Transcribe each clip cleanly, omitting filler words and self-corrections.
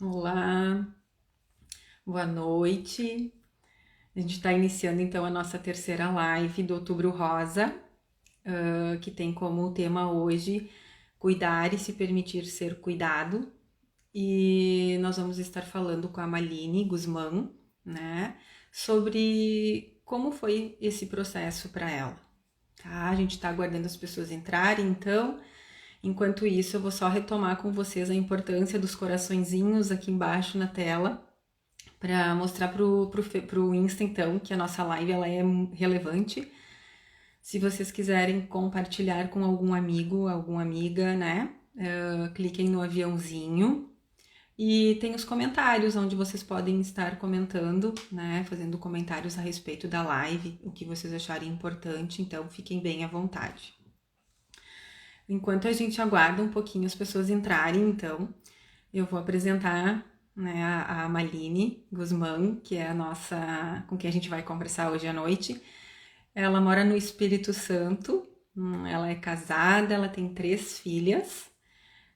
Olá, boa noite. A gente está iniciando então a nossa terceira live do Outubro Rosa, que tem como tema hoje cuidar e se permitir ser cuidado. E nós vamos estar falando com a Maline Guzmán, né, sobre como foi esse processo para ela. Tá? A gente está aguardando as pessoas entrarem, então. Enquanto isso, eu vou só retomar com vocês a importância dos coraçõezinhos aqui embaixo na tela, para mostrar pro Insta, então, que a nossa live ela é relevante. Se vocês quiserem compartilhar com algum amigo, alguma amiga, né? Cliquem no aviãozinho. E tem os comentários, onde vocês podem estar comentando, né? Fazendo comentários a respeito da live, o que vocês acharem importante, então fiquem bem à vontade. Enquanto a gente aguarda um pouquinho as pessoas entrarem, então, eu vou apresentar, né, a Maline Guzmán, que é a nossa, com quem a gente vai conversar hoje à noite. Ela mora no Espírito Santo, ela é casada, ela tem 3 filhas,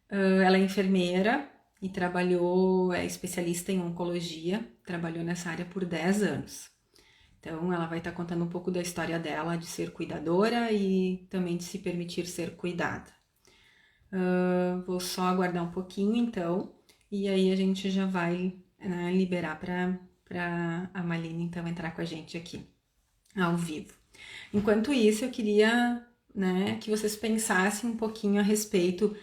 ela é enfermeira e trabalhou, é especialista em oncologia, trabalhou nessa área por 10 anos. Então, ela vai estar contando um pouco da história dela de ser cuidadora e também de se permitir ser cuidada. Vou só aguardar um pouquinho, então, e aí a gente já vai, né, liberar para a Maline, então, entrar com a gente aqui, ao vivo. Enquanto isso, eu queria, né, que vocês pensassem um pouquinho a respeito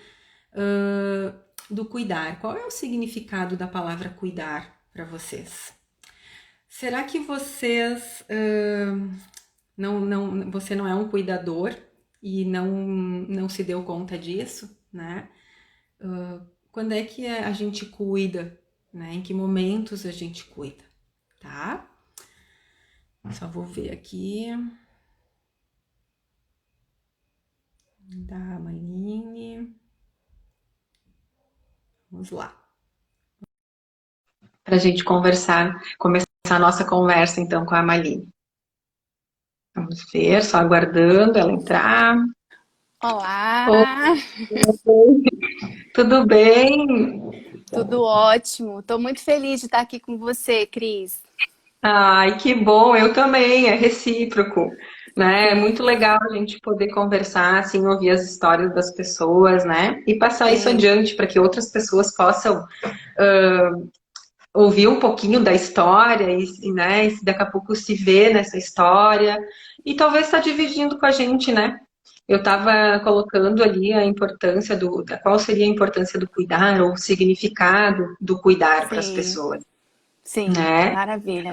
do cuidar. Qual é o significado da palavra cuidar para vocês? Será que vocês você não é um cuidador e não se deu conta disso, né? Quando é que a gente cuida, né? Em que momentos a gente cuida, tá? Só vou ver aqui. Da Maline. Vamos lá. Pra gente conversar, começar a nossa conversa então com a Maline. Vamos ver, só aguardando ela entrar. Olá, Oi, tudo bem? tudo ótimo. Estou muito feliz de estar aqui com você, Cris. Ai, que bom, eu também, é recíproco, né? É Sim, muito legal a gente poder conversar, assim, ouvir as histórias das pessoas, né? E passar isso sim, adiante para que outras pessoas possam ouvir um pouquinho da história né, e daqui a pouco se ver nessa história e talvez estar dividindo com a gente, né? Eu estava colocando ali a importância qual seria a importância do cuidar ou o significado do cuidar para as sim, pessoas, sim, né? maravilha.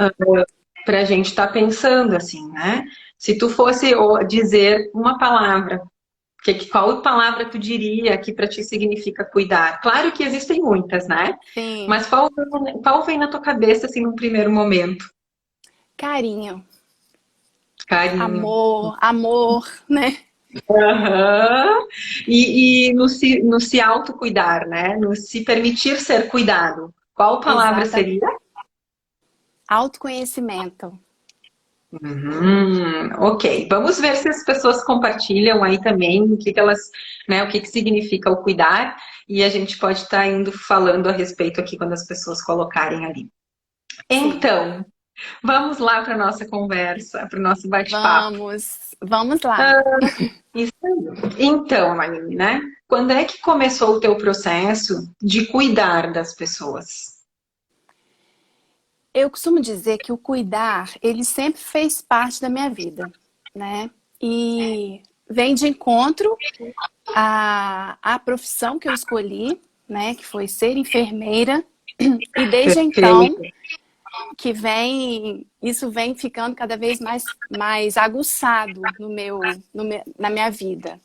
Para a gente estar pensando assim, né? Se tu fosse dizer uma palavra, qual palavra tu diria que para ti significa cuidar? Claro que existem muitas, né? Sim, Mas qual vem na tua cabeça assim num primeiro momento? carinho, Carinho. amor, né? Aham. E no se autocuidar, né? No se permitir ser cuidado. Qual palavra Exatamente. seria? Autoconhecimento. Ok. Vamos ver se as pessoas compartilham aí também né, o que significa o cuidar, e a gente pode estar indo falando a respeito aqui quando as pessoas colocarem ali. Sim, Então, vamos lá para a nossa conversa, para o nosso bate-papo. vamos lá. Isso aí. Então, Maline, né? Quando é que começou o teu processo de cuidar das pessoas? Eu costumo dizer que o cuidar, ele sempre fez parte da minha vida, né? E vem de encontro à profissão que eu escolhi, né? Que foi ser enfermeira. E desde então Perfeito. isso vem ficando cada vez mais aguçado na minha vida.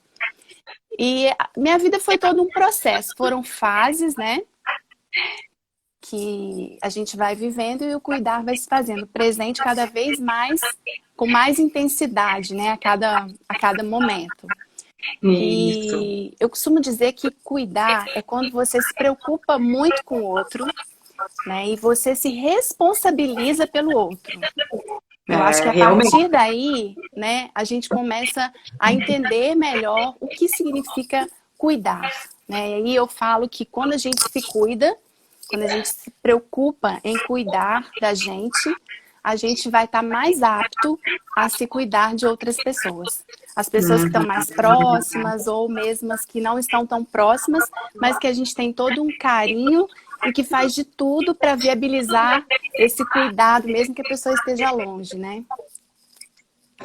E a minha vida foi todo um processo, foram fases, né? Que a gente vai vivendo e o cuidar vai se fazendo presente cada vez mais, com mais intensidade, né? A cada momento. Isso. E eu costumo dizer que cuidar é quando você se preocupa muito com o outro, né? E você se responsabiliza pelo outro. Eu acho que a realmente. partir daí, né, a gente começa a entender melhor o que significa cuidar, né? E aí eu falo que quando a gente se cuida, quando a gente se preocupa em cuidar da gente, a gente vai estar mais apto a se cuidar de outras pessoas. As pessoas que estão mais próximas ou mesmo as que não estão tão próximas, mas que a gente tem todo um carinho e que faz de tudo para viabilizar esse cuidado, mesmo que a pessoa esteja longe, né?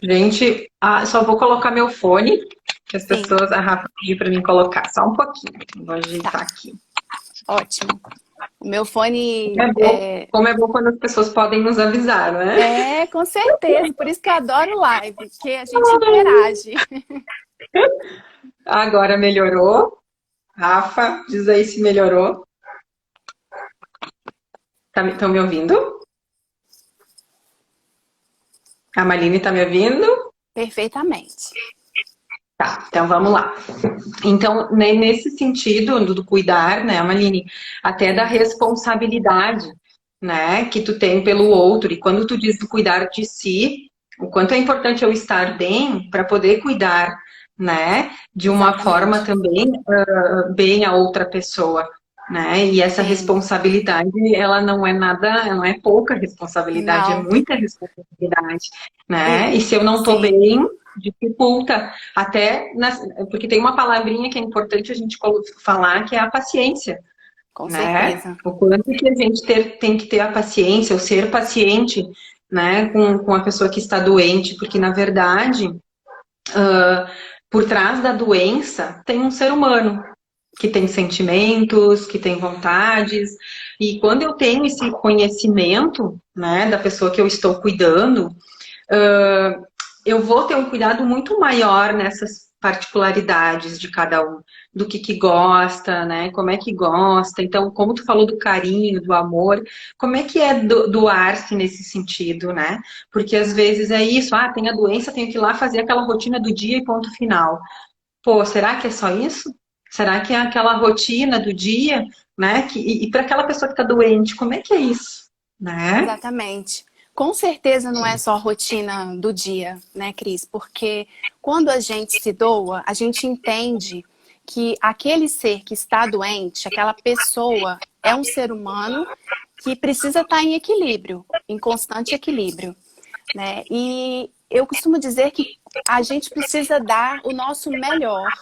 Gente, só vou colocar meu fone, que as Sim, pessoas, a Rafa pediu para mim colocar, só um pouquinho. Vou ajeitar tá, aqui. ótimo. O meu fone Como é bom quando as pessoas podem nos avisar, né? com certeza, por isso que eu adoro live, porque a gente interage. Agora melhorou. Rafa, diz aí se melhorou. Estão me ouvindo? A Maline tá me ouvindo? Perfeitamente. Tá, então vamos lá. Então, nesse sentido do cuidar, né, Maline, até da responsabilidade, né, que tu tem pelo outro, e quando tu diz do cuidar de si, o quanto é importante eu estar bem para poder cuidar, né, de uma forma Exatamente. também bem a outra pessoa, né, e essa Sim. responsabilidade, ela não é nada, ela não é pouca responsabilidade, é Não. muita responsabilidade, né, e E se eu não tô sim, bem, dificulta, até, porque tem uma palavrinha que é importante a gente falar, que é a paciência, com né? certeza. O quanto que a gente tem que ter a paciência, o ser paciente, né, com a pessoa que está doente, porque na verdade, por trás da doença tem um ser humano que tem sentimentos, que tem vontades, e quando eu tenho esse conhecimento, né, da pessoa que eu estou cuidando, eu vou ter um cuidado muito maior nessas particularidades de cada um, do que gosta, né? Como é que gosta. Então, como tu falou do carinho, do amor, como é que é doar-se nesse sentido, né? Porque às vezes é isso, tem a doença, tenho que ir lá fazer aquela rotina do dia e ponto final. Pô, será que é só isso? Será que é aquela rotina do dia, né? E para aquela pessoa que está doente, como é que é isso, né? Exatamente. Com certeza não é só a rotina do dia, né, Cris? Porque quando a gente se doa, a gente entende que aquele ser que está doente, aquela pessoa, é um ser humano que precisa estar em equilíbrio, em constante equilíbrio, né? E eu costumo dizer que a gente precisa dar o nosso melhor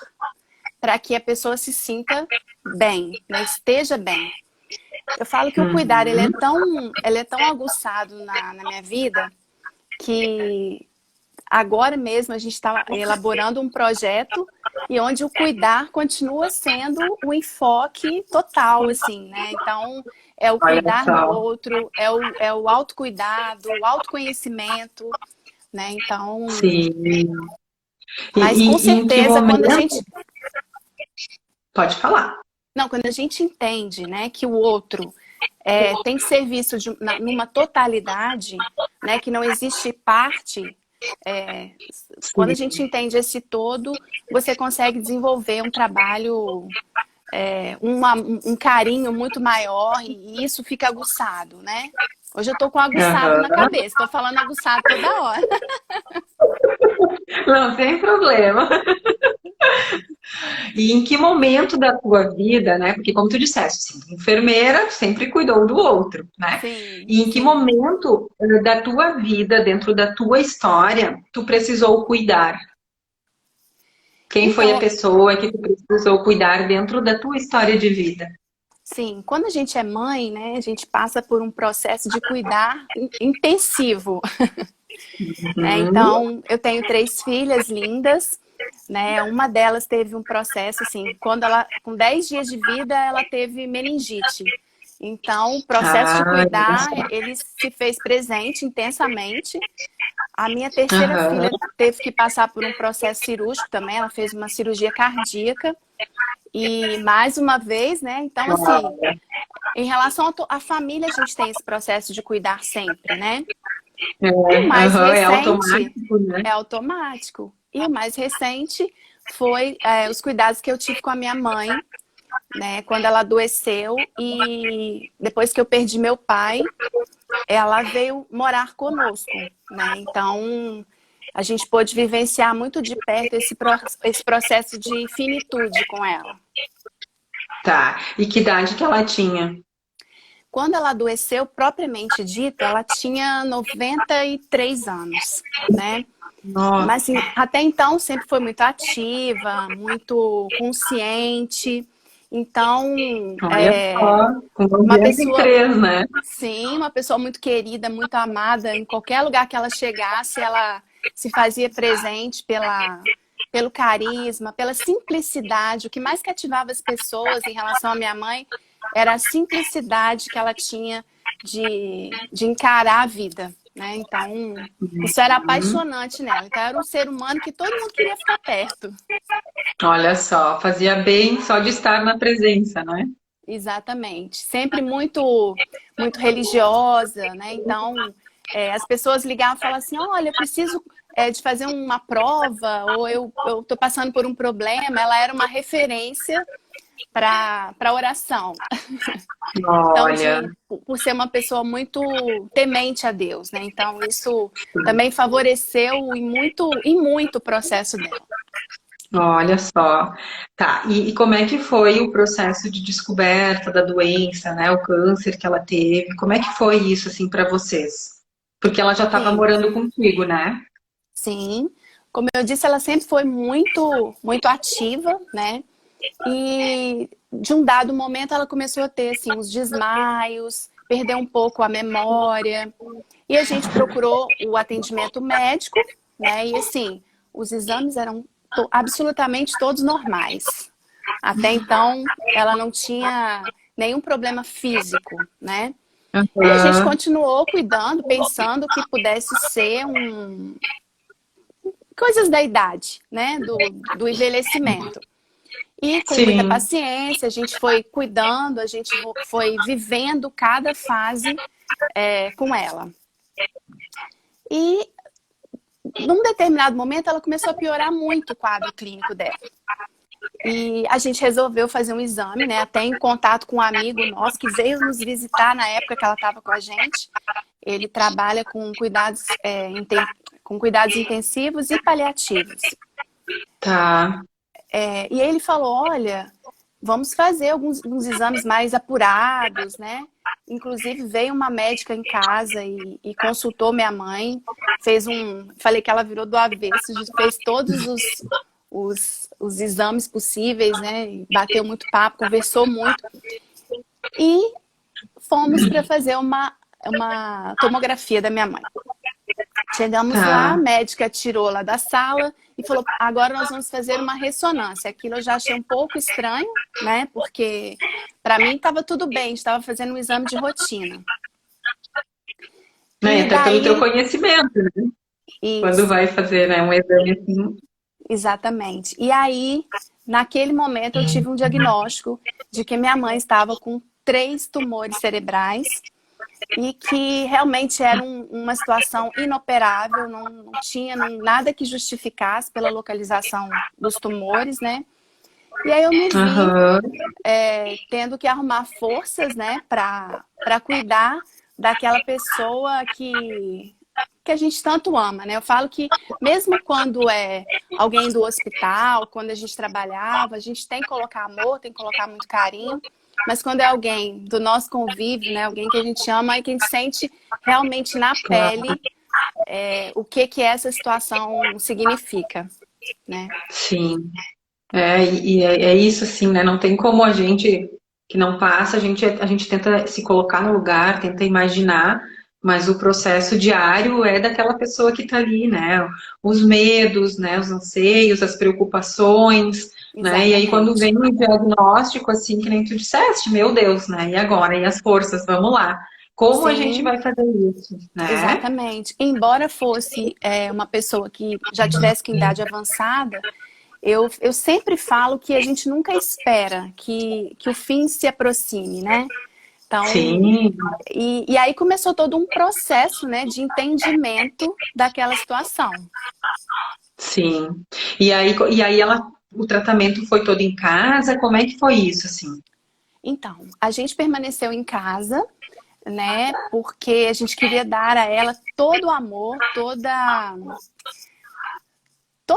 para que a pessoa se sinta bem, né? Esteja bem. Eu falo que o cuidar Uhum. ele é tão aguçado na minha vida que agora mesmo a gente está elaborando um projeto e onde o cuidar continua sendo o enfoque total, assim, né? Então, é o Olha cuidar do só. outro, é o autocuidado, o autoconhecimento, né? Então, Sim. mas com E em que certeza quando a momento? gente Pode falar. não, quando a gente entende, né, que o outro tem que ser visto numa totalidade, né, que não existe parte. Quando a Sim. gente entende esse todo, você consegue desenvolver um trabalho, um carinho muito maior e isso fica aguçado, né? Hoje eu tô com aguçado na Aham. cabeça, tô falando aguçado toda hora. Não tem problema. E em que momento da tua vida, né? Porque como tu disseste, assim, enfermeira sempre cuidou do outro, né? Sim, E em que sim. momento da tua vida, dentro da tua história, tu precisou cuidar? Quem foi a Então, pessoa que tu precisou cuidar dentro da tua história de vida? sim, quando a gente é mãe, né, a gente passa por um processo de cuidar intensivo, né? Uhum. Então, eu tenho 3 filhas lindas, né? Uma delas teve um processo assim, quando ela, com 10 dias de vida, ela teve meningite. Então, o processo de Olha cuidar, só. ele se fez presente intensamente. A minha terceira Aham. filha teve que passar por um processo cirúrgico também, ela fez uma cirurgia cardíaca. E mais uma vez, né? Então, assim, em relação à família, a gente tem esse processo de cuidar sempre, né? E o mais Aham, é recente automático, né? é automático. E o mais recente foi os cuidados que eu tive com a minha mãe, né? Quando ela adoeceu e depois que eu perdi meu pai, ela veio morar conosco, né? Então, a gente pôde vivenciar muito de perto esse processo de finitude com ela. Tá. E que idade que ela tinha? Quando ela adoeceu, propriamente dito, ela tinha 93 anos, né? Nossa, Mas assim, até então sempre foi muito ativa, muito consciente. Então, olha só, com uma pessoa, 93, né? sim, uma pessoa muito querida, muito amada. Em qualquer lugar que ela chegasse, ela se fazia presente pelo carisma, pela simplicidade. O que mais cativava as pessoas em relação à minha mãe era a simplicidade que ela tinha de encarar a vida, né? Então, isso era Hum, apaixonante nela. Então, era um ser humano que todo mundo queria ficar perto. olha só, fazia bem só de estar na presença, né? Exatamente. Sempre muito, muito religiosa, né? Então, as pessoas ligavam e falavam assim, olha, eu preciso de fazer uma prova, ou eu estou passando por um problema. Ela era uma referência para oração. Então, Olha, por ser uma pessoa muito temente a Deus, né? Então, isso também favoreceu em muito o processo dela. olha só. Tá, e como é que foi o processo de descoberta da doença, né? O câncer que ela teve? Como é que foi isso, assim, para vocês? Porque ela já estava Sim, morando contigo, né? sim. Como eu disse, ela sempre foi muito, muito ativa, né? E de um dado momento ela começou a ter assim, uns desmaios, perdeu um pouco a memória. E a gente procurou o atendimento médico, né? E assim, os exames eram absolutamente todos normais. Até então, ela não tinha nenhum problema físico, né? E a gente Aham. continuou cuidando, pensando que pudesse ser coisas da idade, né? Do envelhecimento. E com muita Sim. paciência, a gente foi cuidando, a gente foi vivendo cada fase com ela. E num determinado momento ela começou a piorar muito o quadro clínico dela. E a gente resolveu fazer um exame, né? Até em contato com um amigo nosso que veio nos visitar na época que ela estava com a gente. Ele trabalha com cuidados intensivos e paliativos. Tá. E aí ele falou, olha, vamos fazer alguns exames mais apurados, né? Inclusive veio uma médica em casa e consultou minha mãe, falei que ela virou do avesso, fez todos os exames possíveis, né? Bateu muito papo, conversou muito. E fomos para fazer uma tomografia da minha mãe. Chegamos lá, a Tá. médica tirou lá da sala e falou, agora nós vamos fazer uma ressonância. Aquilo eu já achei um pouco estranho, né? Porque para mim estava tudo bem, estava fazendo um exame de rotina. Né, E até pelo teu daí, conhecimento, né? Quando isso, vai fazer, né, um exame assim. exatamente. E aí, naquele momento, eu tive um diagnóstico de que minha mãe estava com 3 tumores cerebrais e que realmente era uma situação inoperável, não tinha nada que justificasse pela localização dos tumores, né? E aí eu me vi Aham. tendo que arrumar forças, né, para cuidar daquela pessoa que a gente tanto ama, né? Eu falo que mesmo quando é alguém do hospital, quando a gente trabalhava, a gente tem que colocar amor, tem que colocar muito carinho, mas quando é alguém do nosso convívio, né, alguém que a gente ama e que a gente sente realmente na pele o que essa situação significa, né? Sim. É isso, assim, né? Não tem como a gente que não passa, a gente tenta se colocar no lugar, tenta imaginar, mas o processo diário é daquela pessoa que está ali, né? Os medos, né? Os anseios, as preocupações, né? E aí quando Exatamente. vem o diagnóstico, assim, que nem tu disseste, meu Deus, né? E agora? E as forças? Vamos lá. Como a gente Sim, vai fazer isso, né? exatamente. Embora fosse uma pessoa que já tivesse com idade avançada, eu sempre falo que a gente nunca espera que o fim se aproxime, né? Então, Sim, e aí começou todo um processo, né, de entendimento daquela situação. sim. E aí ela o tratamento foi todo em casa? Como é que foi isso, assim? Então, a gente permaneceu em casa, né? Porque a gente queria dar a ela todo o amor, todo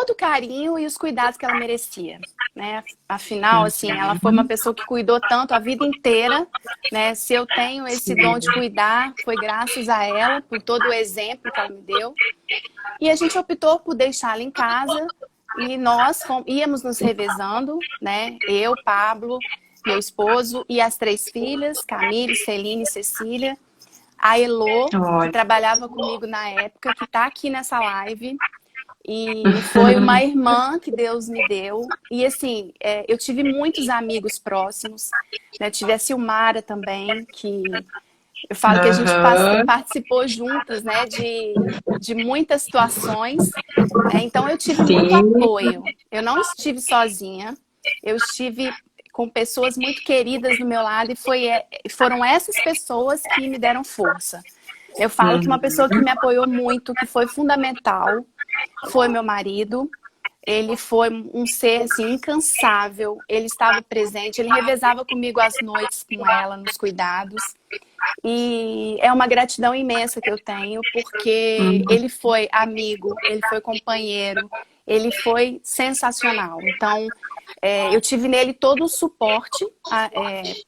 o carinho e os cuidados que ela merecia, né? Afinal, assim, ela foi uma pessoa que cuidou tanto a vida inteira, né? Se eu tenho esse dom de cuidar, foi graças a ela, por todo o exemplo que ela me deu. E a gente optou por deixá-la em casa e nós íamos nos revezando, né? Eu, Pablo, meu esposo e as 3 filhas, Camille, Celine e Cecília. A Elô, que Olha. trabalhava comigo na época, que está aqui nessa live. E foi uma irmã que Deus me deu. E assim, eu tive muitos amigos próximos, né? Tive a Silmara também, que eu falo que a gente participou juntas, né? De muitas situações, né? Então eu tive muito apoio. Eu não estive sozinha, eu estive com pessoas muito queridas do meu lado e foram essas pessoas que me deram força. Eu falo que uma pessoa que me apoiou muito, que foi fundamental, foi meu marido. Ele foi um ser assim, incansável, ele estava presente, ele revezava comigo as noites com ela, nos cuidados. E é uma gratidão imensa que eu tenho, porque ele foi amigo, ele foi companheiro, ele foi sensacional. Então, eu tive nele todo o suporte,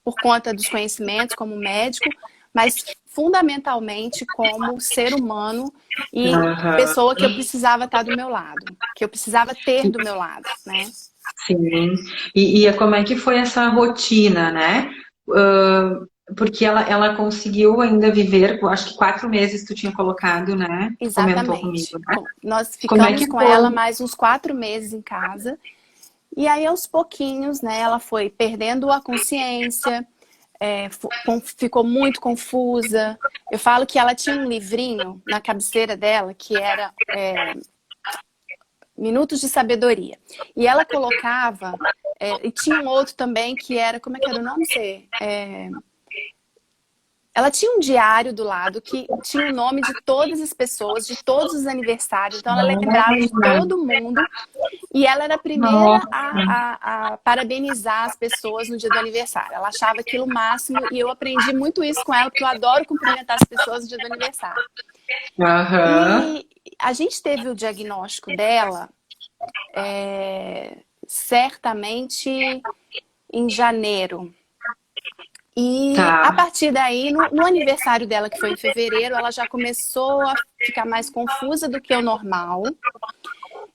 por conta dos conhecimentos como médico, mas fundamentalmente como ser humano e pessoa que eu precisava estar do meu lado, que eu precisava ter do meu lado, né? Sim. Como é que foi essa rotina, né? Porque ela conseguiu ainda viver, acho que 4 meses tu tinha colocado, né? Tu comentou Exatamente. comigo, né? Nós Como é ficamos que com foi? ela mais uns 4 meses em casa. E aí, aos pouquinhos, né, ela foi perdendo a consciência, ficou muito confusa. Eu falo que ela tinha um livrinho na cabeceira dela que era Minutos de Sabedoria. E ela colocava, e tinha um outro também que era, como é que era o nome? Ela tinha um diário do lado que tinha o nome de todas as pessoas, de todos os aniversários. Então ela lembrava de todo mundo. E ela era a primeira a parabenizar as pessoas no dia do aniversário. Ela achava aquilo o máximo e eu aprendi muito isso com ela, porque eu adoro cumprimentar as pessoas no dia do aniversário. E a gente teve o diagnóstico dela certamente em janeiro. E a partir daí, no aniversário dela, que foi em fevereiro, ela já começou a ficar mais confusa do que o normal.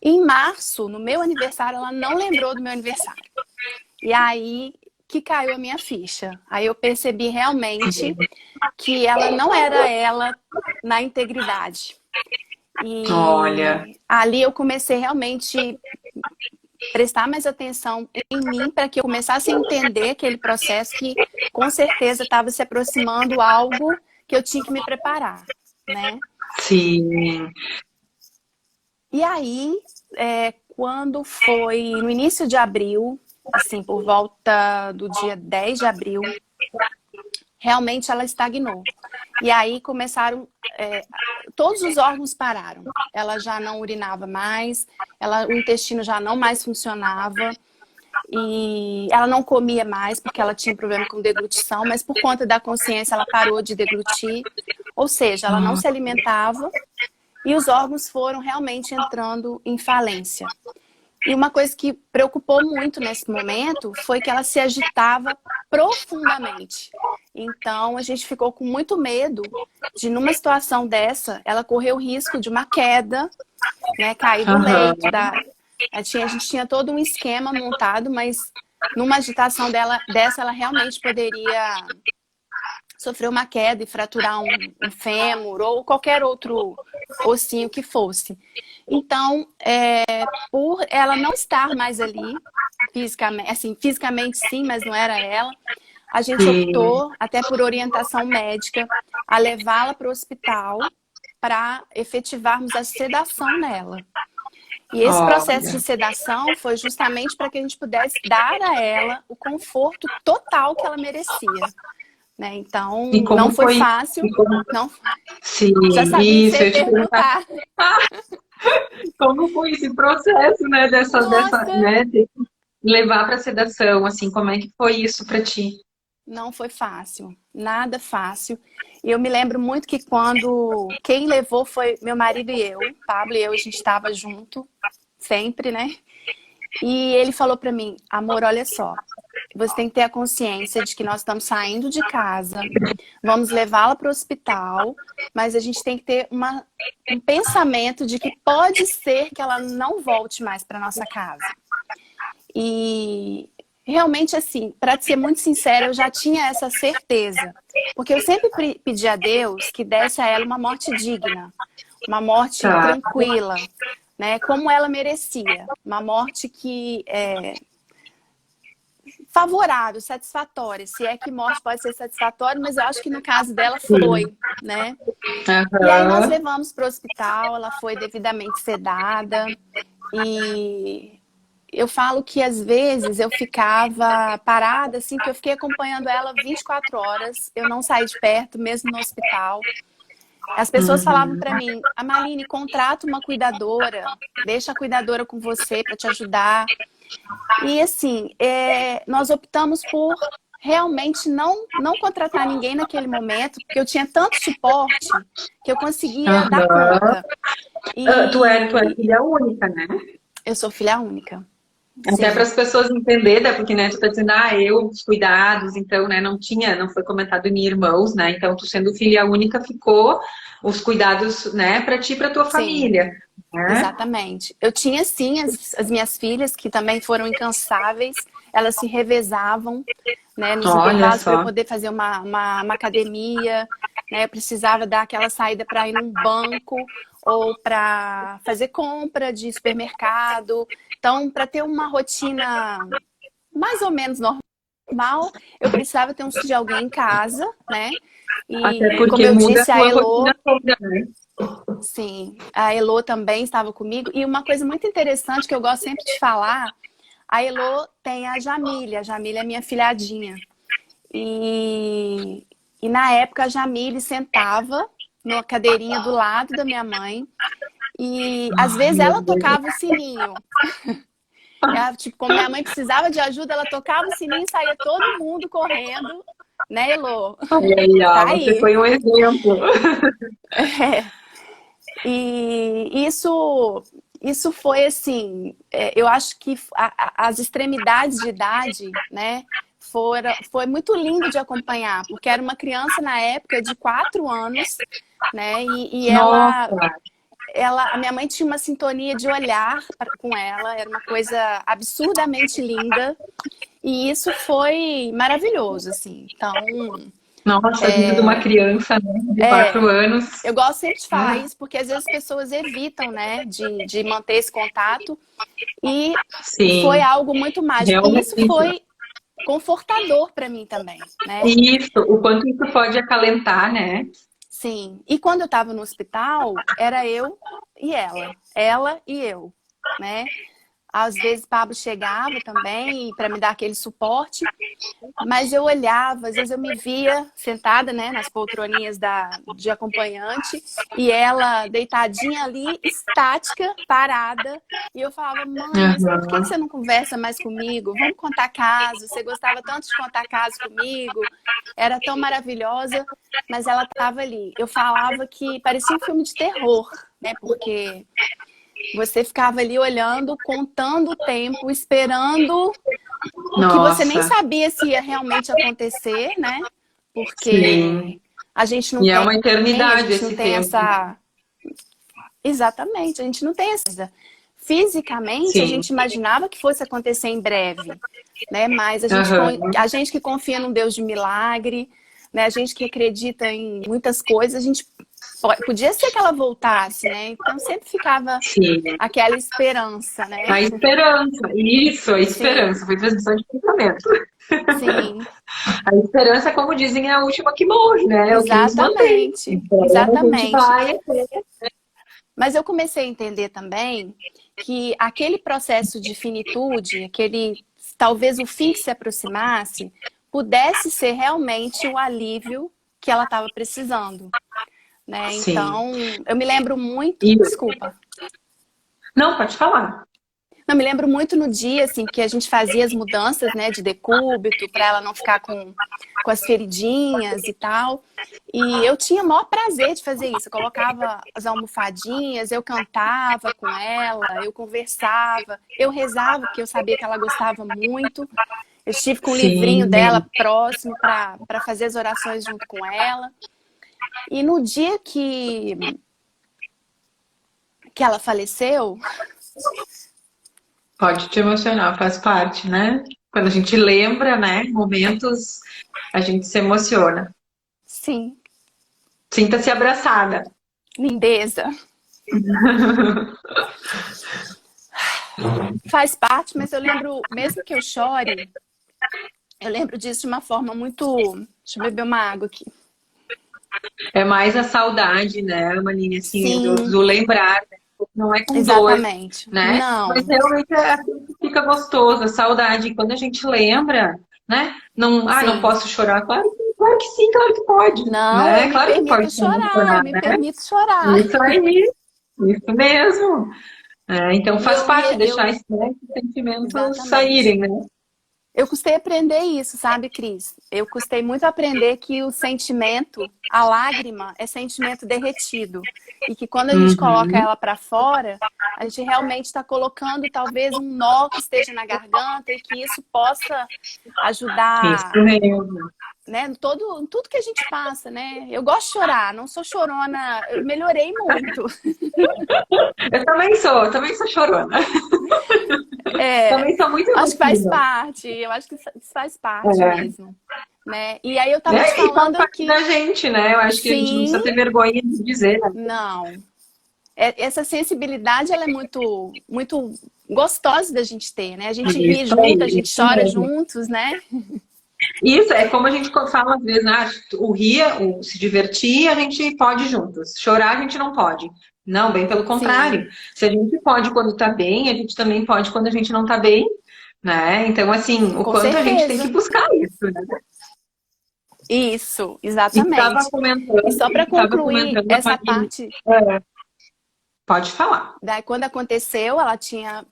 E em março, no meu aniversário, ela não lembrou do meu aniversário. E aí que caiu a minha ficha. Aí eu percebi realmente que ela não era ela na integridade. E ali eu comecei realmente prestar mais atenção em mim para que eu começasse a entender aquele processo que com certeza estava se aproximando algo que eu tinha que me preparar, né? Sim. E aí, quando foi no início de abril, assim, por volta do dia 10 de abril, realmente ela estagnou. E aí começaram, todos os órgãos pararam. Ela já não urinava mais, o intestino já não mais funcionava, e ela não comia mais porque ela tinha problema com deglutição, mas por conta da consciência ela parou de deglutir, ou seja, ela não se alimentava e os órgãos foram realmente entrando em falência. E uma coisa que preocupou muito nesse momento foi que ela se agitava profundamente. Então, a gente ficou com muito medo de, numa situação dessa, ela correr o risco de uma queda, né, cair do leito. A gente tinha todo um esquema montado, mas numa agitação dessa, ela realmente poderia sofrer uma queda e fraturar um fêmur ou qualquer outro ossinho que fosse. Então, por ela não estar mais ali, fisicamente, assim, fisicamente sim, mas não era ela, a gente optou, até por orientação médica, a levá-la para o hospital para efetivarmos a sedação nela. E esse processo de sedação foi justamente para que a gente pudesse dar a ela o conforto total que ela merecia. Né? Então, não foi fácil. Não... Sim, já sabia que você ia perguntar. Como foi esse processo, né? levar para sedação, assim, como é que foi isso para ti? Não foi fácil, nada fácil. E eu me lembro muito que quando quem levou foi meu marido e eu, Pablo e eu, a gente estava junto, sempre, né? E ele falou para mim, amor, olha só, você tem que ter a consciência de que nós estamos saindo de casa, vamos levá-la para o hospital, mas a gente tem que ter um pensamento de que pode ser que ela não volte mais para nossa casa. E realmente, assim, para ser muito sincera, eu já tinha essa certeza. Porque eu sempre pedi a Deus que desse a ela uma morte digna, uma morte Tá. tranquila, né? Como ela merecia. Uma morte que é favorável, satisfatória. Se é que morte pode ser satisfatória, mas eu acho que no caso dela Sim. foi, né? E aí nós Aham. levamos para o hospital, ela foi devidamente sedada e eu falo que às vezes eu ficava parada, assim, que eu fiquei acompanhando ela 24 horas, eu não saí de perto, mesmo no hospital. As pessoas falavam Uhum. para mim, Amaline, contrata uma cuidadora, deixa a cuidadora com você para te ajudar. E assim, nós optamos por realmente não contratar ninguém naquele momento, porque eu tinha tanto suporte que eu conseguia dar Aham. conta. Tu é E filha única, né? eu sou filha única, Até para sim, as pessoas entenderem, né? Porque, né, tu tá dizendo, eu, os cuidados, então, né, não foi comentado em irmãos, né? Então, tu sendo filha única, ficou os cuidados, né, para ti e para tua sim. família, né? Exatamente. Eu tinha, sim, as minhas filhas, que também foram incansáveis, elas se revezavam, né, nos Olha intervalos para eu só. poder fazer uma academia, né, eu precisava dar aquela saída para ir num banco ou para fazer compra de supermercado. Então, para ter uma rotina mais ou menos normal, eu precisava ter um de alguém em casa, né? Até E como porque eu muda a disse, a tua rotina Elô, toda, né? sim, a Elô também estava comigo. E uma coisa muito interessante que eu gosto sempre de falar, a Elô tem a Jamília é minha filhadinha. E na época a Jamile sentava numa cadeirinha do lado da minha mãe e às Ai, vezes meu ela Deus. tocava o sininho. Ela, tipo, como minha mãe precisava de ajuda, ela tocava o sininho e saía todo mundo correndo, né, Elô? E aí, Tá ó, você aí. foi um exemplo. É. E isso foi assim, eu acho que as extremidades de idade, né, foi muito lindo de acompanhar, porque era uma criança na época de 4 anos, né, e Nossa, a minha mãe tinha uma sintonia de olhar com ela, era uma coisa absurdamente linda, e isso foi maravilhoso, assim. Então, nossa, vindo de uma criança, né, de 4 anos, eu gosto sempre de falar né? isso, porque às vezes as pessoas evitam, né, de manter esse contato. E foi Sim, algo muito mágico. E isso realmente. foi confortador para mim também, né? Isso, o quanto isso pode acalentar, né? Sim. E quando eu estava no hospital, era eu e ela e eu, né? Às vezes Pablo chegava também para me dar aquele suporte, mas eu olhava, às vezes eu me via sentada, né, nas poltroninhas de acompanhante e ela deitadinha ali, estática, parada. E eu falava, mãe, mas por que Aham. você não conversa mais comigo? Vamos contar casos. Você gostava tanto de contar casos comigo, era tão maravilhosa, mas ela estava ali. Eu falava que parecia um filme de terror, né, porque você ficava ali olhando, contando o tempo, esperando o que você nem Nossa, sabia se ia realmente acontecer, né? sim. Porque a gente não E é tem, uma a eternidade gente não esse tem tempo. essa. Exatamente, a gente não tem essa. Fisicamente, a Sim. gente imaginava que fosse acontecer em breve, né? Mas Aham. a gente que confia num Deus de milagre, né? A gente que acredita em muitas coisas, a gente podia ser que ela voltasse, né? Então sempre ficava Sim. aquela esperança, né? A esperança. Isso, a Sim, esperança. Foi transmissão de pensamento. sim. A esperança, como dizem, é a última que morre, né? É o que nos mantém. Exatamente, Então, a gente exatamente. vai. Mas eu comecei a entender também que aquele processo de finitude, aquele talvez o fim que se aproximasse, pudesse ser realmente o alívio que ela estava precisando, né? Sim. Então, eu me lembro muito, E... desculpa. Não, pode falar. Não, me lembro muito no dia, assim, que a gente fazia as mudanças, né, de decúbito, para ela não ficar com as feridinhas e tal. E eu tinha o maior prazer de fazer isso. Eu colocava as almofadinhas, eu cantava com ela, eu conversava, eu rezava, porque eu sabia que ela gostava muito. Eu estive com o livrinho Sim, dela próximo para fazer as orações junto com ela. E no dia que ela faleceu, pode te emocionar, faz parte, né? Quando a gente lembra, né, momentos, a gente se emociona. sim, Sinta-se abraçada. lindeza. Faz parte, mas eu lembro, mesmo que eu chore, eu lembro disso de uma forma muito... Deixa eu beber uma água aqui. É mais a saudade, né, Manine, assim, Sim, do lembrar, né? Não é com dor, exatamente. né? Mas Não, realmente é assim que fica gostoso, a saudade. E quando a gente lembra, né? Não, não sim. posso chorar. Claro que sim, claro que pode, Não, eu né? me Claro que permito pode se chorar, eu emocionar, me né? permito chorar. Isso aí, isso mesmo. É, então E faz parte deixar eu, esses sentimentos exatamente. saírem, né? Eu custei aprender isso, sabe, Cris? Eu custei muito aprender que o sentimento, a lágrima, é sentimento derretido. E que quando a gente coloca Uhum. ela para fora, a gente realmente está colocando talvez um nó que esteja na garganta e que isso possa Isso ajudar, mesmo. né, tudo que a gente passa, né? Eu gosto de chorar, não sou chorona, eu melhorei muito. Eu também sou chorona. É, Também sou muito acho que faz emotiva. parte, eu acho que isso faz parte É. mesmo, né? E aí eu tava te Né? E faz falando parte da que gente, né? Eu acho que a gente não sim, precisa ter vergonha de dizer, né? não. Essa sensibilidade, ela é muito, muito gostosa da gente ter, né? A gente ri Isso junto, a aí, gente isso chora mesmo. juntos, né? Isso é como a gente fala às vezes, ah, o rir, o se divertir, a gente pode juntos. Chorar, a gente não pode. Não, bem pelo Sim, contrário. Se a gente pode quando tá bem, a gente também pode quando a gente não tá bem, né? Então, assim, o com quanto a gente tem que certeza. buscar isso, né? Isso, E tu estava exatamente. E comentando, só e para tu estava concluir comentando, essa Maria. parte, É, pode falar. daí quando aconteceu, ela tinha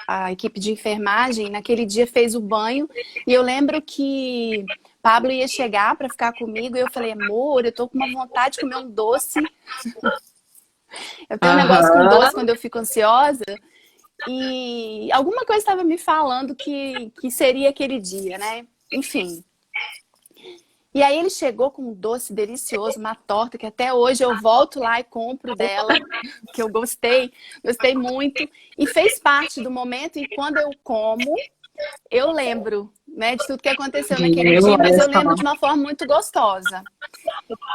a equipe de enfermagem, naquele dia fez o banho, e eu lembro que Pablo ia chegar para ficar comigo, e eu falei, amor, eu tô com uma vontade de comer um doce. Eu tenho um negócio com Aham. doce quando eu fico ansiosa, e alguma coisa estava me falando que seria aquele dia, né? Enfim. E aí ele chegou com um doce delicioso, uma torta, que até hoje eu volto lá e compro dela, que eu gostei, gostei muito. E fez parte do momento, e quando eu como, eu lembro, né, de tudo que aconteceu naquele Viu? dia, mas Olha eu só. lembro de uma forma muito gostosa.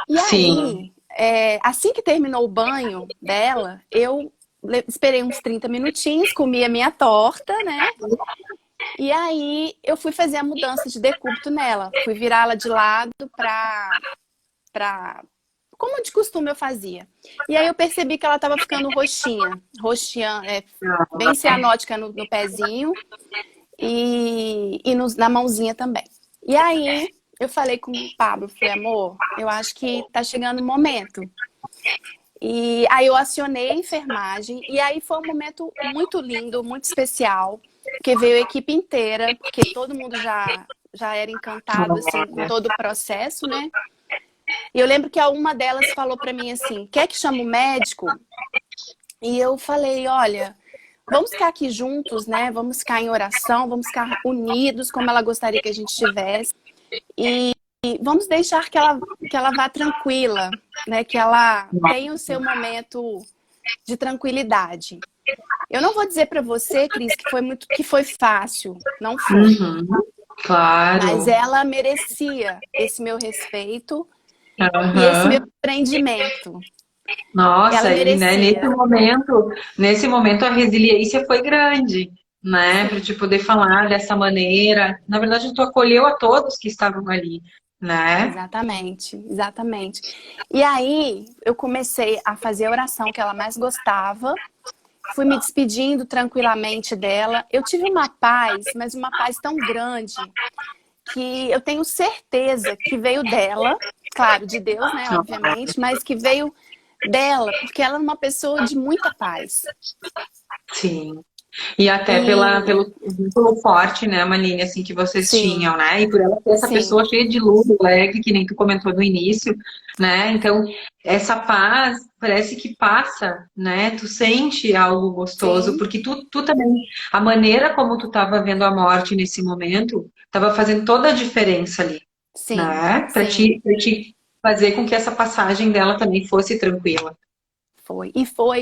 E Sim. aí, assim que terminou o banho dela, eu esperei uns 30 minutinhos, comi a minha torta, né? E aí eu fui fazer a mudança de decúbito nela. Fui virá-la de lado pra... Como de costume eu fazia. E aí eu percebi que ela estava ficando roxinha. Roxinha, bem cianótica no pezinho e na mãozinha também. E aí eu falei com o Pablo, falei, amor, eu acho que tá chegando o momento. E aí eu acionei a enfermagem e aí foi um momento muito lindo, muito especial, porque veio a equipe inteira, porque todo mundo já era encantado assim com todo o processo, né? E eu lembro que uma delas falou para mim assim, quer que chame o médico? E eu falei, olha, vamos ficar aqui juntos, né? Vamos ficar em oração, vamos ficar unidos como ela gostaria que a gente estivesse. E vamos deixar que ela vá tranquila, né? Que ela tenha o seu momento de tranquilidade. Eu não vou dizer para você, Cris, que foi fácil, não foi. Uhum. Mas Claro. ela merecia esse meu respeito e esse meu Aham. empreendimento. Ela Nossa, e né, merecia. nesse momento a resiliência foi grande, né? Para te poder falar dessa maneira. Na verdade, tu acolheu a todos que estavam ali, né? Exatamente, exatamente. E aí eu comecei a fazer a oração que ela mais gostava. Fui me despedindo tranquilamente dela. Eu tive uma paz, mas uma paz tão grande que eu tenho certeza que veio dela, claro, de Deus, né, obviamente, mas que veio dela, porque ela é uma pessoa de muita paz. Sim. E até E pelo vínculo forte, né, Maline, assim, que vocês sim, tinham, né? E por ela ser essa sim, pessoa cheia de luz, alegre, que nem tu comentou no início, né? Então, essa paz parece que passa, né? Tu sente algo gostoso, sim, porque tu também, a maneira como tu estava vendo a morte nesse momento, estava fazendo toda a diferença ali, sim, né? sim. Pra te fazer com que essa passagem dela também fosse tranquila.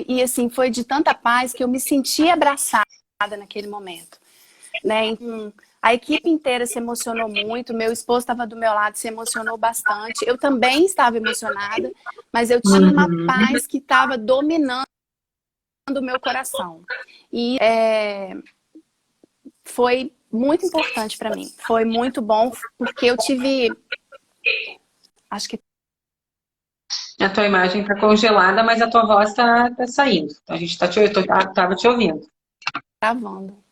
E assim, foi de tanta paz que eu me senti abraçada naquele momento, né? Então, a equipe inteira se emocionou muito, meu esposo estava do meu lado, se emocionou bastante. Eu também estava emocionada, mas eu tinha uma Uhum. paz que estava dominando o meu coração. E foi muito importante para mim. Foi muito bom, porque eu tive, acho que A tua imagem tá congelada, mas a tua voz tá saindo. A gente tava te ouvindo. gravando.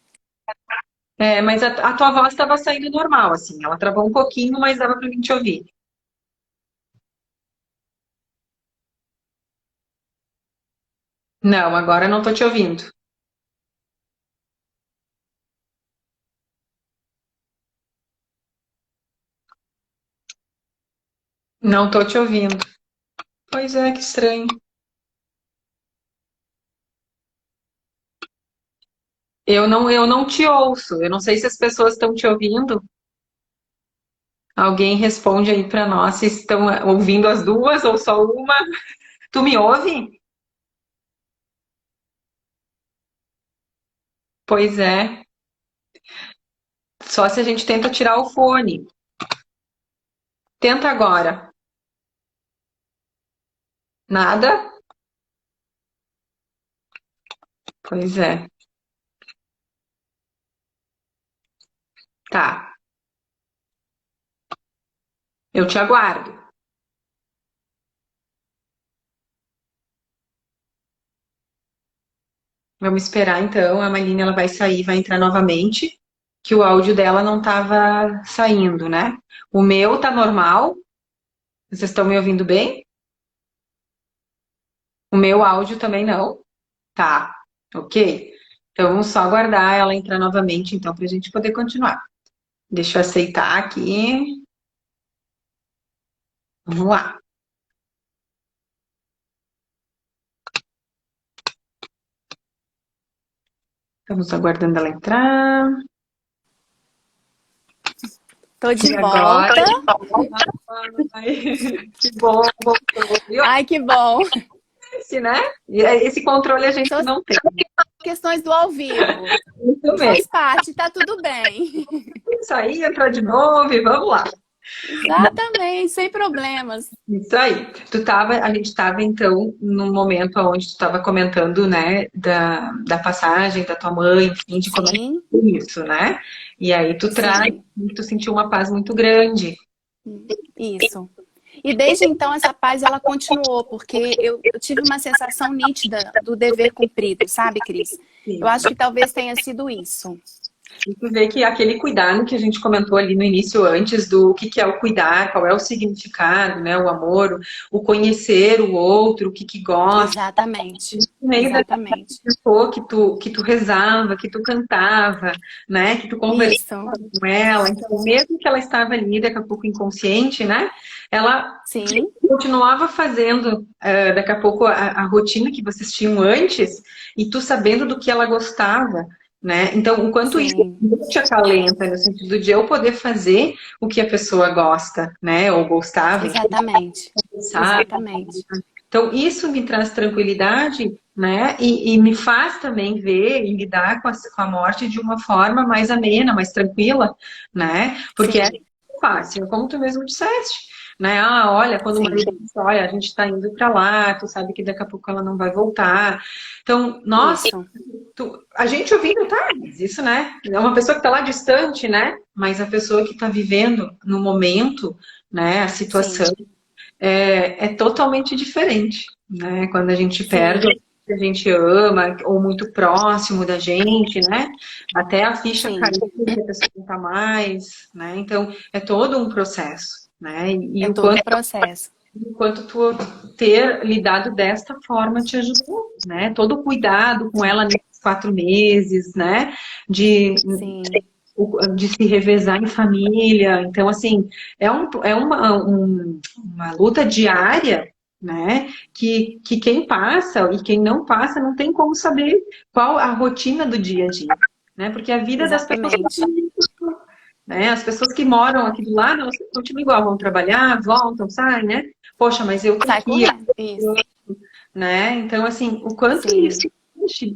É, mas a tua voz estava saindo normal, assim. Ela travou um pouquinho, mas dava pra mim te ouvir. Não, agora não tô te ouvindo. Não tô te ouvindo. Pois é, que estranho. Eu não te ouço. Eu não sei se as pessoas estão te ouvindo. Alguém responde aí pra nós se estão ouvindo as duas ou só uma. Tu me ouve? Pois é. Só se a gente tenta tirar o fone. Tenta agora. Nada? Pois é. Tá. Eu te aguardo. Vamos esperar então. A Maline ela vai sair, vai entrar novamente, que o áudio dela não estava saindo, né? O meu tá normal. Vocês estão me ouvindo bem? O meu áudio também não. Tá. Ok. Então vamos só aguardar ela entrar novamente, então, para a gente poder continuar. Deixa eu aceitar aqui. Vamos lá. Estamos aguardando ela entrar. Tô de E agora? volta. Ai, que bom, voltou, viu? Ai, que bom. Né? Esse controle a gente São não tem. questões do ao vivo. Muito bem. Faz parte, tá tudo bem. Isso aí, entrou de novo e vamos lá. Exatamente, sem problemas. Isso aí. A gente estava então num momento onde tu estava comentando, né, da passagem da tua mãe, enfim, de como é que Sim, foi isso, né? E aí sim, tu sentiu uma paz muito grande. isso. E desde então essa paz ela continuou, porque eu tive uma sensação nítida do dever cumprido, sabe, Cris? Eu acho que talvez tenha sido isso. E tu vê que aquele cuidado que a gente comentou ali no início, antes do que é o cuidar, qual é o significado, né? O amor, o conhecer o outro, o que gosta, Exatamente, no meio da exatamente. pessoa que tu rezava, que tu cantava, né? Que tu conversava Isso, com ela. Então, mesmo que ela estava ali, daqui a pouco inconsciente, né? Ela sim, continuava fazendo, daqui a pouco, a rotina que vocês tinham antes, e tu sabendo do que ela gostava, né? Então, o quanto isso sim, te acalenta, no sentido de eu poder fazer o que a pessoa gosta, né? Ou gostava, enfim, exatamente, sabe? exatamente. Então, isso me traz tranquilidade, né? E me faz também ver e lidar com a morte de uma forma mais amena, mais tranquila, né? Porque é Sim, fácil, como tu mesmo disseste, né? Ah, olha, quando o sim, marido diz, olha, a gente está indo para lá, tu sabe que daqui a pouco ela não vai voltar. Então, nossa, isso, a gente ouvindo, tá, mas isso, né? É uma pessoa que está lá distante, né? Mas a pessoa que está vivendo no momento, né? A situação sim, é totalmente diferente, né? Quando a gente perde sim, alguém que a gente ama, ou muito próximo da gente, né? Até a ficha cair, sim. porque a pessoa não tá mais, né? Então, é todo um processo, né? É todo um processo. O quanto tu ter lidado desta forma te ajudou, né? Todo o cuidado com ela Sim, nesse 4 meses, né? De, Sim, de se revezar em família. Então, assim, uma luta diária, né? Que quem passa e quem não passa não tem como saber qual a rotina do dia a dia, né? Porque a vida das pessoas, exatamente. né? As pessoas que moram aqui do lado, elas continuam igual, vão trabalhar, voltam, saem, né? Poxa, mas eu tô Sai aqui, correndo. Isso, né? Então, assim, o quanto sim, isso,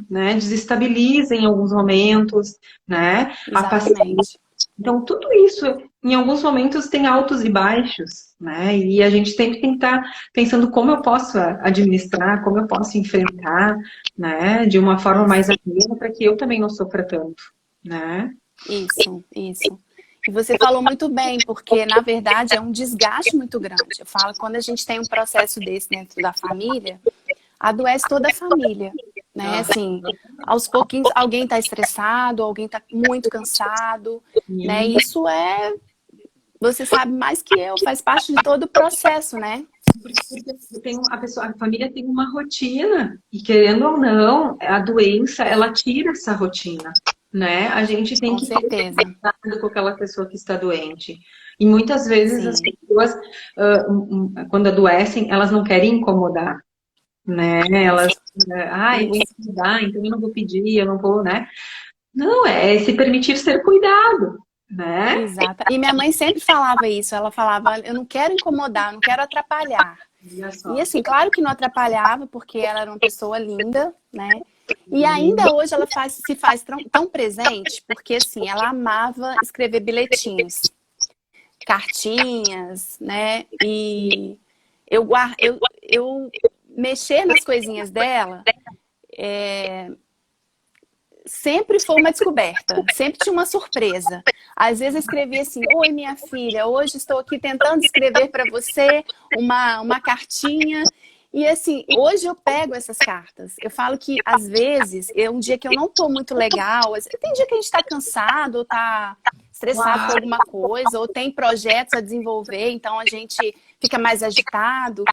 né, desestabiliza em alguns momentos, né? A paciência. exatamente. Então, tudo isso, em alguns momentos, tem altos e baixos, né? E a gente sempre tem que estar pensando como eu posso administrar, como eu posso enfrentar, né? De uma forma mais Isso, amena, para que eu também não sofra tanto, né? isso. E você falou muito bem, porque na verdade é um desgaste muito grande. Eu falo, quando a gente tem um processo desse dentro da família, adoece toda a família, né? Assim, aos pouquinhos alguém está estressado, alguém está muito cansado, né? E Isso é, você sabe mais que eu, faz parte de todo o processo, né? a família tem uma rotina, e querendo ou não, a doença, ela tira essa rotina, né? A gente tem Com que ter certeza. cuidado com aquela pessoa que está doente. E muitas vezes as Sim, pessoas, quando adoecem, elas não querem incomodar, né? Elas, eu vou isso. incomodar, então eu não vou pedir, eu não vou, né? Não, é se permitir ser cuidado, né? Exato. E minha mãe sempre falava isso. Ela falava, eu não quero incomodar, eu não quero atrapalhar. Olha E só. assim, claro que não atrapalhava, porque ela era uma pessoa linda, né? E ainda hoje ela se faz tão presente, porque assim, ela amava escrever bilhetinhos, cartinhas, né? E eu mexer nas coisinhas dela sempre foi uma descoberta, sempre tinha uma surpresa. Às vezes eu escrevia assim: oi, minha filha, hoje estou aqui tentando escrever para você uma cartinha. E assim, hoje eu pego essas cartas. Eu falo que às vezes, um dia que eu não estou muito legal, tem dia que a gente está cansado, ou está estressado com alguma coisa, ou tem projetos a desenvolver, então a gente fica mais agitado.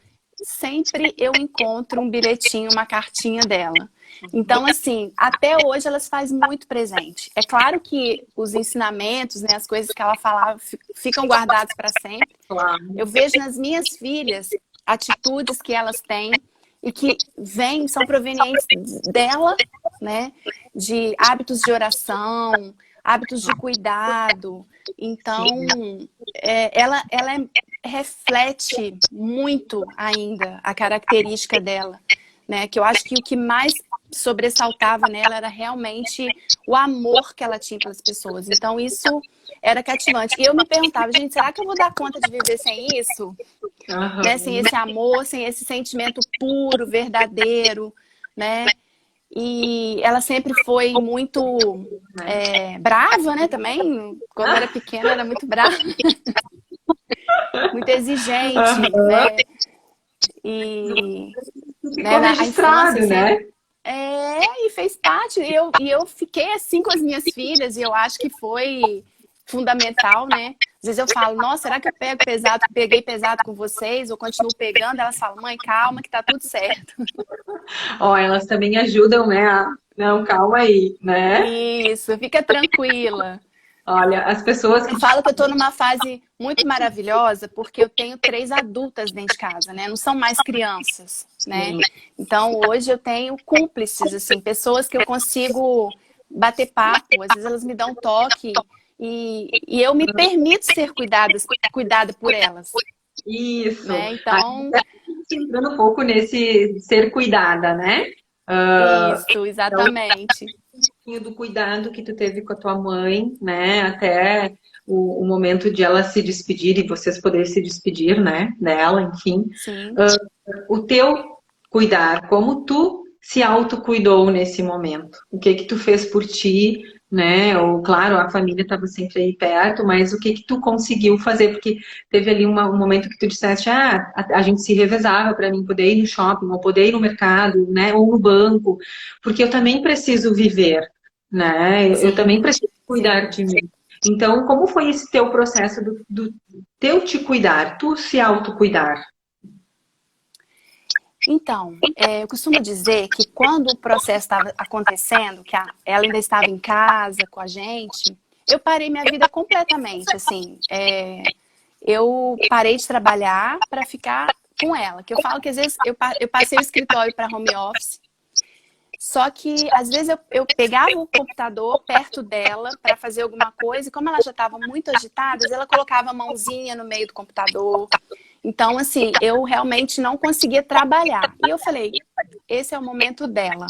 Sempre eu encontro um bilhetinho, uma cartinha dela. Então, assim, até hoje ela se faz muito presente. É claro que os ensinamentos, né, as coisas que ela falava ficam guardadas para sempre. Claro. Eu vejo nas minhas filhas atitudes que elas têm e que são provenientes dela, né, de hábitos de oração, hábitos de cuidado. Então, ela reflete muito ainda a característica dela, né? Que eu acho que o que mais sobressaltava nela era realmente o amor que ela tinha pelas pessoas. Então isso era cativante. E eu me perguntava, gente, será que eu vou dar conta de viver sem isso? Né? Sem esse amor, sem esse sentimento puro, verdadeiro, né? E ela sempre foi muito brava, né? Também, quando era pequena, era muito brava, muito exigente, né? E Ficou a infância registrado, sempre. né? E fez parte. E eu fiquei assim com as minhas filhas, e eu acho que foi fundamental, né? Às vezes eu falo, nossa, será que eu peguei pesado com vocês, ou continuo pegando? Elas falam, mãe, calma, que tá tudo certo. Ó, elas também ajudam, né? Não, calma aí, né? Isso, fica tranquila. Olha, as pessoas que Eu falo que eu tô numa fase muito maravilhosa, porque eu tenho 3 adultas dentro de casa, né? Não são mais crianças, né? Então, hoje eu tenho cúmplices, assim, pessoas que eu consigo bater papo, às vezes elas me dão um toque e eu me permito ser cuidada por elas, isso, né? Então, entrando um pouco nesse ser cuidada, né? isso, exatamente. Do cuidado que tu teve com a tua mãe, né? Até o momento de ela se despedir e vocês poderem se despedir, né? Dela, enfim. Sim. O teu cuidar, como tu se autocuidou nesse momento? O que que tu fez por ti, né? Ou, claro, a família estava sempre aí perto, mas o que que tu conseguiu fazer? Porque teve ali um momento que tu disseste, a gente se revezava para mim poder ir no shopping, ou poder ir no mercado, né? Ou no banco, porque eu também preciso viver, né? Eu também Sim, preciso cuidar sim. de mim. Então, como foi esse teu processo do teu te cuidar, tu se autocuidar? Então, eu costumo dizer que quando o processo estava acontecendo, que ela ainda estava em casa com a gente, eu parei minha vida completamente, assim. Eu parei de trabalhar para ficar com ela. Que eu falo que às vezes eu passei o escritório para home office, só que às vezes eu pegava o computador perto dela para fazer alguma coisa, e como ela já estava muito agitada, ela colocava a mãozinha no meio do computador. Então, assim, eu realmente não conseguia trabalhar. E eu falei, esse é o momento dela,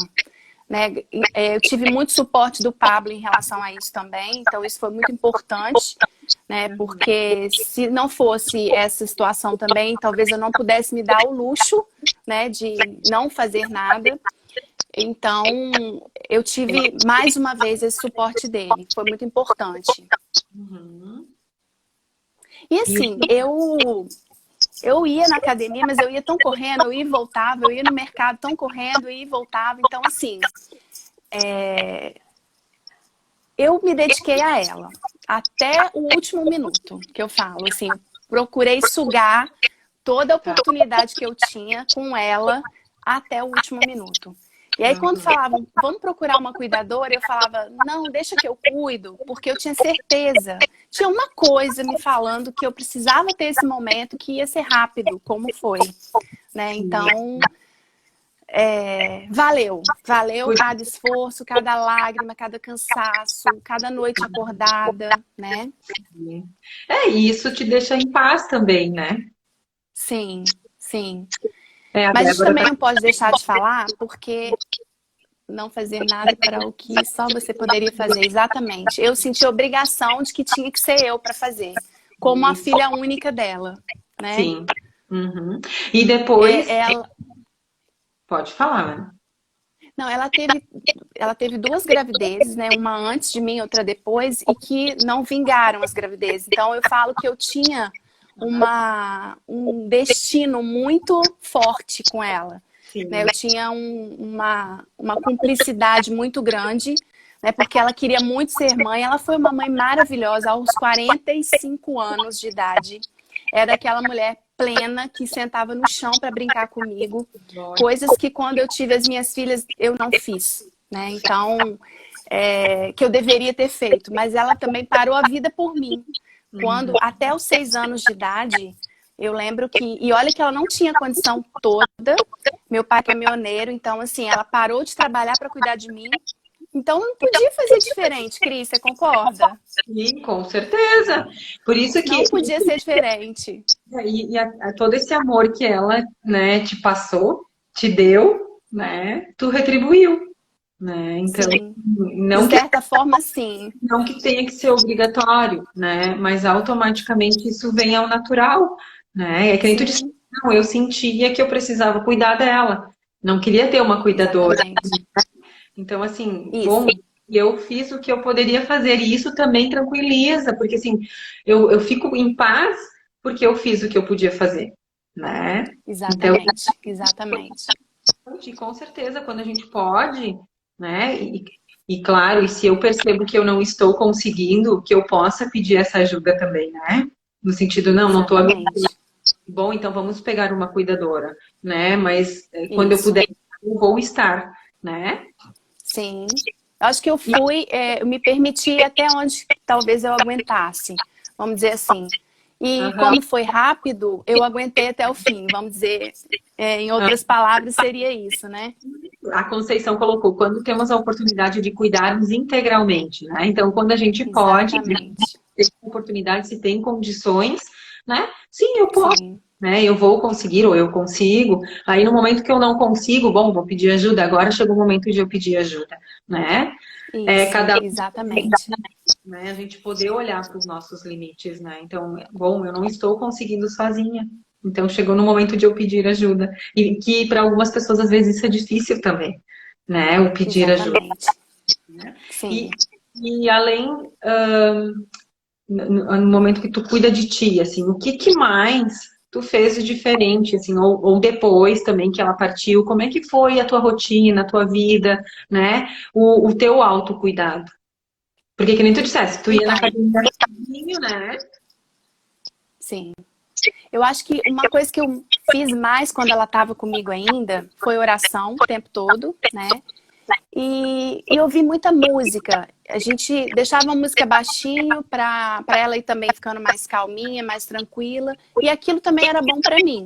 né? Eu tive muito suporte do Pablo em relação a isso também, então isso foi muito importante, né? Porque se não fosse essa situação também, talvez eu não pudesse me dar o luxo, né, de não fazer nada. Então, eu tive mais uma vez esse suporte dele, foi muito importante. Uhum. E assim, eu ia na academia, mas eu ia tão correndo, eu ia e voltava, eu ia no mercado tão correndo, eu ia e voltava. Então, assim, eu me dediquei a ela até o último minuto, que eu falo. Assim, procurei sugar toda a oportunidade que eu tinha com ela até o último minuto. E aí, quando falavam, vamos procurar uma cuidadora, eu falava, não, deixa que eu cuido, porque eu tinha certeza. Tinha uma coisa me falando que eu precisava ter esse momento, que ia ser rápido, como foi, né? Então, valeu cada esforço, cada lágrima, cada cansaço, cada noite acordada, né? E isso te deixa em paz também, né? Sim, sim. A Mas a gente Débora também não pode deixar de falar, porque não fazer nada para o que só você poderia fazer. Exatamente. Eu senti a obrigação de que tinha que ser eu para fazer, como a filha única dela, né? Sim. Uhum. E depois... Ela... Pode falar, né? Não, ela teve duas gravidezes, né? Uma antes de mim, outra depois, e que não vingaram as gravidezes. Então, eu falo que eu tinha um destino muito forte com ela. Né? Eu tinha uma cumplicidade muito grande, né? Porque ela queria muito ser mãe. Ela foi uma mãe maravilhosa aos 45 anos de idade. Era aquela mulher plena que sentava no chão para brincar comigo. Coisas que quando eu tive as minhas filhas eu não fiz, né? Então, que eu deveria ter feito. Mas ela também parou a vida por mim. Quando, até os 6 anos de idade, eu lembro que... E olha que ela não tinha condição toda. Meu pai é caminhoneiro, então, assim, ela parou de trabalhar para cuidar de mim. Então, não podia fazer diferente, Cris, você concorda? Sim, com certeza. Por isso que... Não podia ser diferente. E todo esse amor que ela, né, te passou, te deu, né, tu retribuiu, né? Então, sim. não de certa forma, sim. Não que tenha que ser obrigatório, né? Mas automaticamente isso vem ao natural, né? É que nem tu disse, não, eu sentia que eu precisava cuidar dela. Não queria ter uma cuidadora. Exatamente. Então, assim, Isso. bom, eu fiz o que eu poderia fazer. E isso também tranquiliza, porque assim, eu fico em paz porque eu fiz o que eu podia fazer, né? Exatamente, então, exatamente. E com certeza, quando a gente pode, né? E claro, e se eu percebo que eu não estou conseguindo, que eu possa pedir essa ajuda também, né? No sentido, não estou aguentando. Bom, então vamos pegar uma cuidadora, né? Mas quando eu puder, eu vou estar, né? Sim. Acho que eu eu me permiti até onde talvez eu aguentasse, vamos dizer assim. E como foi rápido, eu aguentei até o fim, vamos dizer, em outras palavras, seria isso, né? A Conceição colocou, quando temos a oportunidade de cuidarmos integralmente, né? Então, quando a gente pode, ter oportunidade, se tem condições, né? Sim, eu posso, né? Eu vou conseguir ou eu consigo. Aí, no momento que eu não consigo, bom, vou pedir ajuda. Agora chegou o momento de eu pedir ajuda, né? Isso, exatamente. Né? A gente poder olhar para os nossos limites, né? Então, bom, eu não estou conseguindo sozinha. Então, chegou no momento de eu pedir ajuda. E que para algumas pessoas, às vezes, isso é difícil também, né? O pedir ajuda. Sim. E além, no momento que tu cuida de ti, assim, o que mais tu fez de diferente, assim, ou depois também que ela partiu, como é que foi a tua rotina, a tua vida, né? O teu autocuidado. Porque que nem tu dissesse, tu ia na academia sozinho, né? Sim. Eu acho que uma coisa que eu fiz mais quando ela estava comigo ainda foi oração o tempo todo, né? E ouvir muita música. A gente deixava a música baixinho para ela ir também ficando mais calminha, mais tranquila. E aquilo também era bom para mim,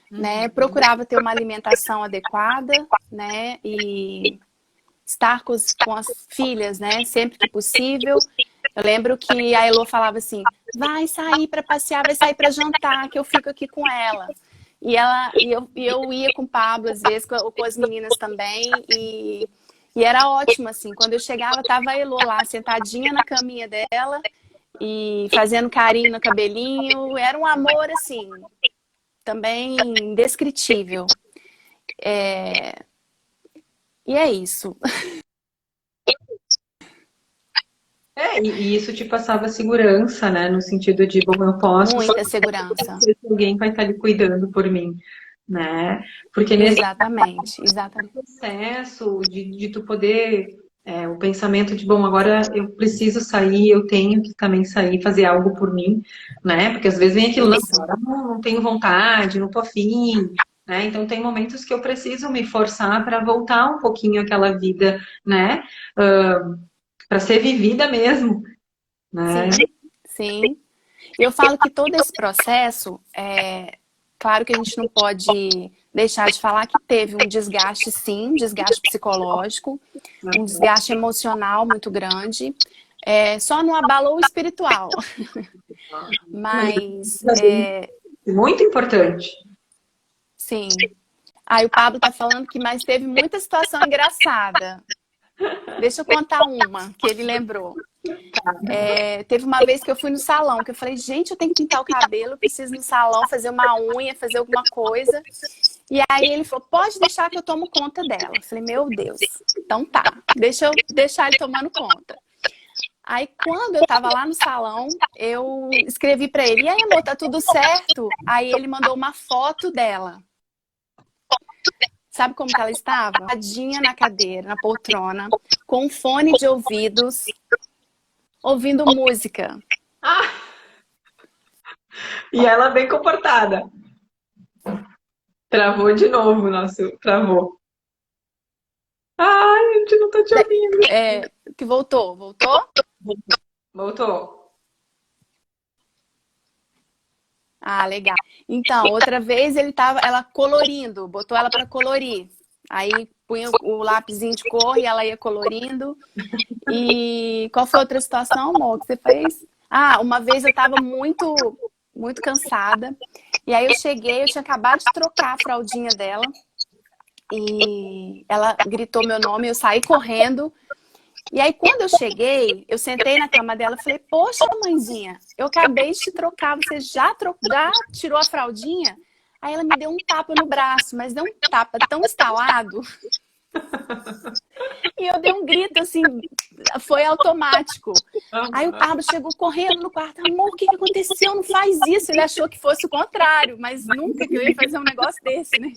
né? Procurava ter uma alimentação adequada, né? E estar com as filhas, né? Sempre que possível. Eu lembro que a Elô falava assim, vai sair para passear, vai sair para jantar, que eu fico aqui com ela. Eu ia com o Pablo, às vezes, com as meninas também, e era ótimo, assim. Quando eu chegava, tava a Elô lá, sentadinha na caminha dela, e fazendo carinho no cabelinho. Era um amor, assim, também indescritível. E é isso. E isso te passava segurança, né? No sentido de, bom, eu posso, Muita segurança. alguém vai estar ali cuidando por mim, né? Porque nesse Exatamente. processo de tu poder, o pensamento de, bom, agora eu preciso sair, eu tenho que também sair, fazer algo por mim, né? Porque às vezes vem aquilo, não, agora não tenho vontade, não tô afim, né? Então tem momentos que eu preciso me forçar para voltar um pouquinho àquela vida, né? Para ser vivida mesmo, né? Sim. Eu falo que todo esse processo, claro que a gente não pode deixar de falar que teve um desgaste, sim, um desgaste psicológico, um desgaste emocional muito grande. Só não abalou o espiritual. Mas muito importante. sim. Aí o Pablo tá falando que mas teve muita situação engraçada. Deixa eu contar uma que ele lembrou. Teve uma vez que eu fui no salão, que eu falei, gente, eu tenho que pintar o cabelo, eu preciso ir no salão, fazer uma unha, fazer alguma coisa. E aí ele falou, pode deixar que eu tomo conta dela. Eu falei, meu Deus, então tá, deixa eu deixar ele tomando conta. Aí quando eu tava lá no salão, eu escrevi pra ele, e aí amor, tá tudo certo? Aí ele mandou uma foto dela. Sabe como que ela estava? Tadinha na cadeira, na poltrona, com um fone de ouvidos, ouvindo música. E ela bem comportada. Travou de novo, travou. Ai, a gente não tá te ouvindo. Que voltou? Voltou. Ah, legal. Então, outra vez ela colorindo, botou ela para colorir. Aí punha o lápisinho de cor e ela ia colorindo. E qual foi a outra situação, amor, que você fez? Ah, uma vez eu tava muito, muito cansada. E aí eu cheguei, eu tinha acabado de trocar a fraldinha dela. E ela gritou meu nome, eu saí correndo. E aí, quando eu cheguei, eu sentei na cama dela e falei, poxa, mãezinha, eu acabei de te trocar, você já tirou a fraldinha? Aí ela me deu um tapa no braço, mas deu um tapa tão estalado. E eu dei um grito, assim, foi automático. Aí o Pablo chegou correndo no quarto, amor, o que aconteceu? Não faz isso. Ele achou que fosse o contrário, mas nunca que eu ia fazer um negócio desse, né?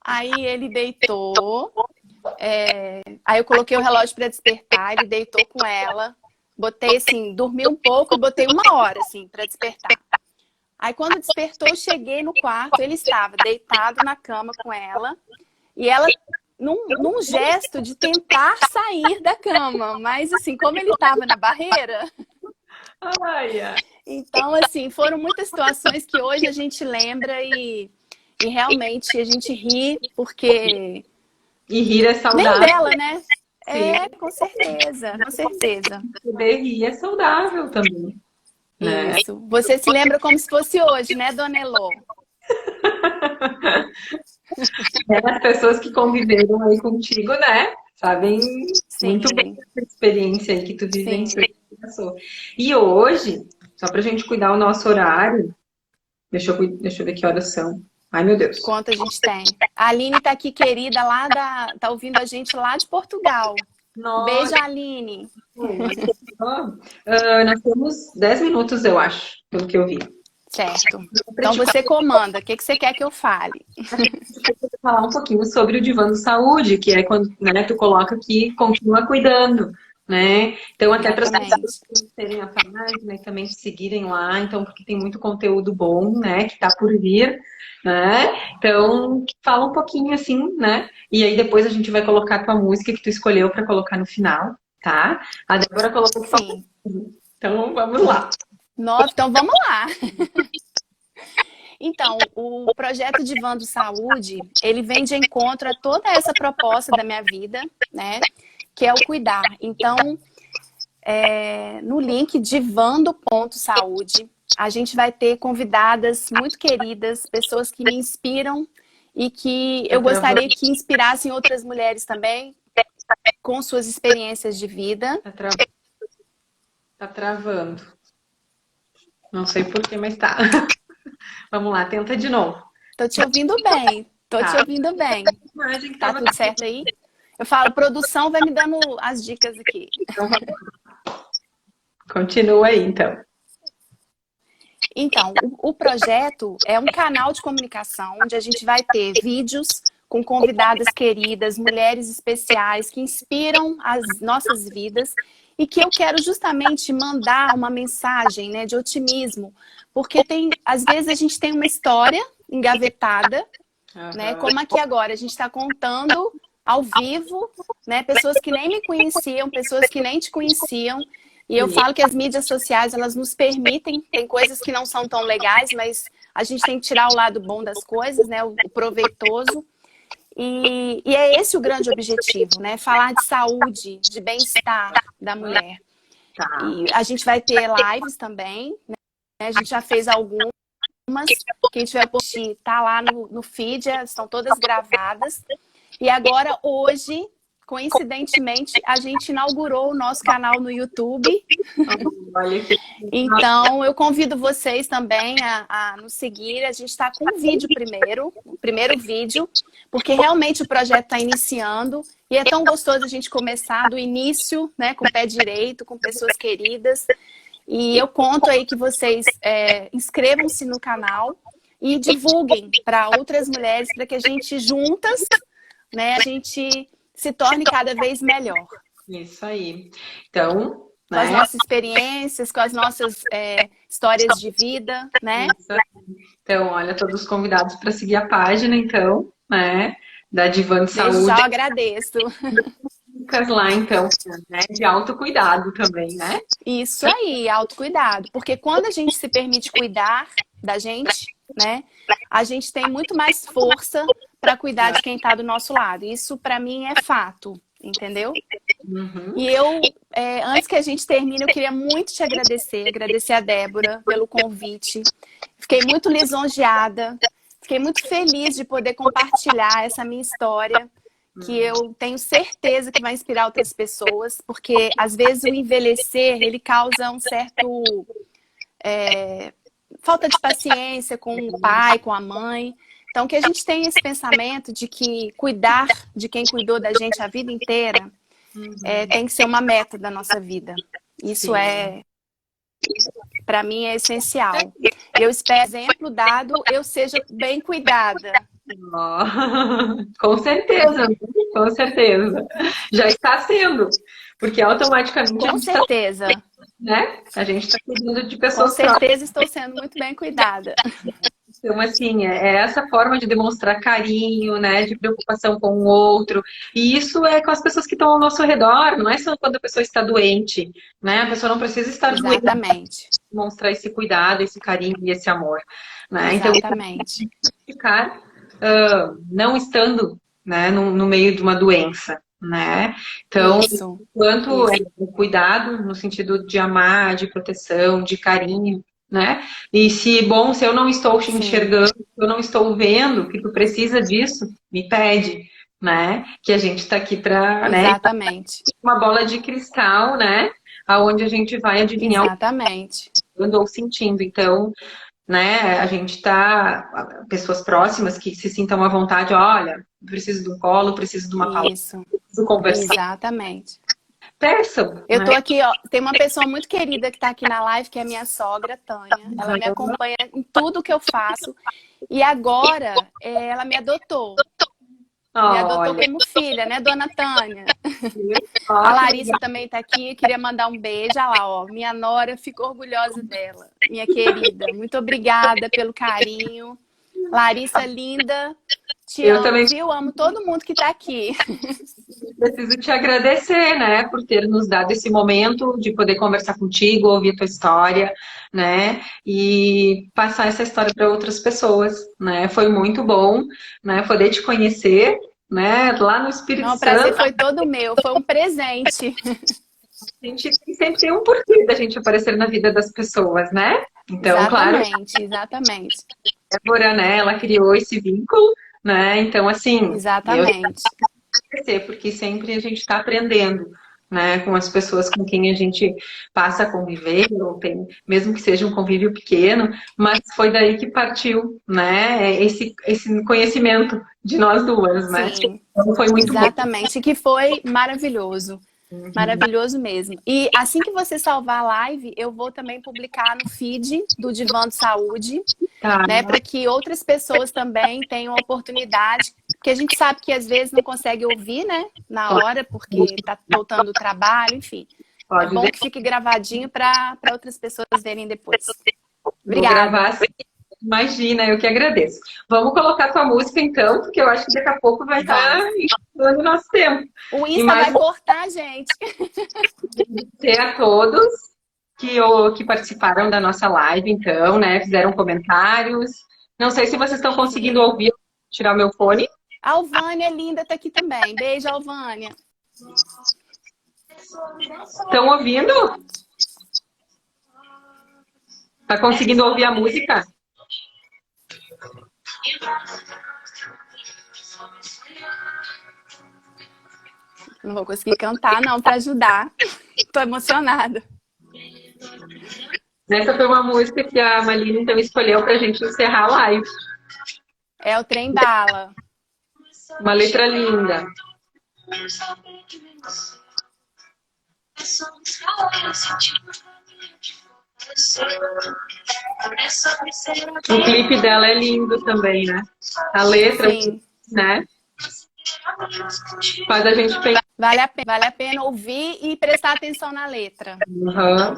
Aí ele deitou... Aí eu coloquei o relógio para despertar, ele deitou com ela, botei assim, dormi um pouco, botei 1 hora assim para despertar. Aí quando despertou, eu cheguei no quarto, ele estava deitado na cama com ela e ela num gesto de tentar sair da cama, mas assim, como ele estava na barreira, então assim, foram muitas situações que hoje a gente lembra e realmente a gente ri porque e rir é saudável. Nem dela, né? Sim. Com certeza, com certeza. Poder rir é saudável também. Né? Isso. Você se lembra como se fosse hoje, né, Dona Elô? As pessoas que conviveram aí contigo, né? Sabem muito bem essa experiência aí que tu vivenciou. E hoje, só pra gente cuidar o nosso horário, deixa eu ver que horas são. Ai, meu Deus. Quanto a gente tem. A Aline tá aqui, querida, tá ouvindo a gente lá de Portugal. Nossa. Beijo, Aline. Nós temos 10 minutos, eu acho, pelo que eu vi. Certo. Então você comanda. O que você quer que eu fale? Eu vou falar um pouquinho sobre o Divã do Saúde, que é quando, né, tu coloca que continua cuidando, né? Então, até para as Exatamente. pessoas terem a página e também te seguirem lá, então, porque tem muito conteúdo bom, né, que tá por vir, né? Então, fala um pouquinho assim, né? E aí depois a gente vai colocar a tua música que tu escolheu para colocar no final, tá? A Débora colocou que falta. Sim. Então, vamos lá. Então vamos lá. Então, o projeto Divã do Saúde, ele vem de encontro a toda essa proposta da minha vida, né? Que é o cuidar. Então, no link divando.saúde, a gente vai ter convidadas muito queridas, pessoas que me inspiram e que eu gostaria que inspirassem outras mulheres também com suas experiências de vida. Tá travando. Não sei porquê, mas tá. Vamos lá, tenta de novo. Tô te ouvindo bem. Te ouvindo bem. Tá tudo certo aí? Eu falo, produção vai me dando as dicas aqui. Então, continua aí, então. Então, o projeto é um canal de comunicação onde a gente vai ter vídeos com convidadas queridas, mulheres especiais que inspiram as nossas vidas e que eu quero justamente mandar uma mensagem, né, de otimismo, porque às vezes a gente tem uma história engavetada, né, como aqui agora, a gente está contando ao vivo, né, pessoas que nem me conheciam, pessoas que nem te conheciam. E eu falo que as mídias sociais, elas nos permitem, tem coisas que não são tão legais, mas a gente tem que tirar o lado bom das coisas, né? O proveitoso. E é esse o grande objetivo, né? Falar de saúde, de bem-estar da mulher. E a gente vai ter lives também, né? A gente já fez algumas, que a gente vai postar, tá lá no feed, estão todas gravadas. E agora, hoje, coincidentemente, a gente inaugurou o nosso canal no YouTube. Então, eu convido vocês também a nos seguir. A gente está com um vídeo primeiro, o primeiro vídeo, porque realmente o projeto está iniciando. E é tão gostoso a gente começar do início, né, com o pé direito, com pessoas queridas. E eu conto aí que vocês inscrevam-se no canal e divulguem para outras mulheres, para que a gente juntas, né, a gente se torne cada vez melhor. Isso aí. Então, com as nossas experiências, com as nossas histórias de vida, né? Isso aí. Então, olha, todos convidados para seguir a página, então, né, da Divã de Saúde. Já agradeço. Dicas lá, então, né, de autocuidado também, né? Isso aí, autocuidado. Porque quando a gente se permite cuidar da gente, né, a gente tem muito mais força para cuidar de quem está do nosso lado. Isso, para mim, é fato, entendeu? Uhum. E eu, antes que a gente termine, eu queria muito te agradecer a Débora pelo convite. Fiquei muito lisonjeada, fiquei muito feliz de poder compartilhar essa minha história, que eu tenho certeza que vai inspirar outras pessoas, porque às vezes o envelhecer, ele causa um certo falta de paciência com o pai, com a mãe. Então, que a gente tenha esse pensamento de que cuidar de quem cuidou da gente a vida inteira tem que ser uma meta da nossa vida. Isso para mim, é essencial. Eu espero, exemplo dado, eu seja bem cuidada. Oh, com certeza, com certeza. Já está sendo, porque automaticamente com certeza. Né? A gente está cuidando de pessoas. Com certeza estou sendo muito bem cuidada. Então, assim, é essa forma de demonstrar carinho, né, de preocupação com o outro. E isso é com as pessoas que estão ao nosso redor, não é só quando a pessoa está doente, né? A pessoa não precisa estar doente para demonstrar esse cuidado, esse carinho e esse amor, né? Exatamente. Então, ficar não estando, né, no meio de uma doença, né? Então, quanto o cuidado no sentido de amar, de proteção, de carinho, né? E se eu não estou te enxergando, se eu não estou vendo que tu precisa disso, me pede, né? Que a gente está aqui para, né? Exatamente. Uma bola de cristal, né? Aonde a gente vai adivinhar exatamente. o que eu estou sentindo. Então, né? A gente tá pessoas próximas que se sintam à vontade, olha, preciso de um colo, preciso de uma palavra, preciso conversar. Exatamente. Peçam. Eu tô aqui, ó, tem uma pessoa muito querida que tá aqui na live, que é a minha sogra, Tânia. Ela me acompanha em tudo que eu faço. E agora, ela me adotou. Me adotou Olha, como filha, né, dona Tânia? A ó, que Larissa também está aqui, queria mandar um beijo. Olha lá, ó, minha nora ficou orgulhosa dela, minha querida. Muito obrigada pelo carinho. Larissa, linda, te eu amo, também viu? Amo todo mundo que está aqui. preciso te agradecer, né, por ter nos dado esse momento de poder conversar contigo, ouvir tua história, né, e passar essa história para outras pessoas, né. Foi muito bom, né, poder te conhecer, né, lá no Espírito Não, o prazer Santo. foi todo meu, foi um presente. A gente sempre tem um porquê da gente aparecer na vida das pessoas, né? Então, claro, Exatamente, exatamente, a Débora, né, ela criou esse vínculo, né? Então, assim, eu exatamente. agradecer, porque sempre a gente está aprendendo, né, com as pessoas com quem a gente passa a conviver, ou tem, mesmo que seja um convívio pequeno, mas foi daí que partiu, né, esse conhecimento de nós duas, né? Sim, Então, foi muito bom. exatamente, que foi maravilhoso. Uhum. Maravilhoso mesmo. E assim que você salvar a live, eu vou também publicar no feed do Divã de Saúde, Tá, né, para que outras pessoas também tenham a oportunidade, porque a gente sabe que às vezes não consegue ouvir, né, na claro, hora, porque está voltando do trabalho, enfim. É pode bom deixar, que fique gravadinho para outras pessoas verem depois. vou Obrigada. gravar. Imagina, eu que agradeço. Vamos colocar tua música então, porque eu acho que daqui a pouco vai estar Vamos. dando nosso tempo. O E Insta mais vai cortar, gente. agradecer a todos que participaram da nossa live, então, né? Fizeram comentários. Não sei se vocês estão conseguindo Sim. ouvir, tirar o meu fone. A Alvânia linda tá aqui também. Beijo, Alvânia. Estão ouvindo? Tá conseguindo ouvir a música? Não vou conseguir cantar, não, para ajudar. Tô emocionada. Essa foi uma música que a Malina então escolheu pra gente encerrar a live. É o Trem Bala. Uma letra linda. O clipe dela é lindo também, né? A letra, Sim. né? Faz a gente pensar. Vale a pena ouvir e prestar atenção na letra. Uhum.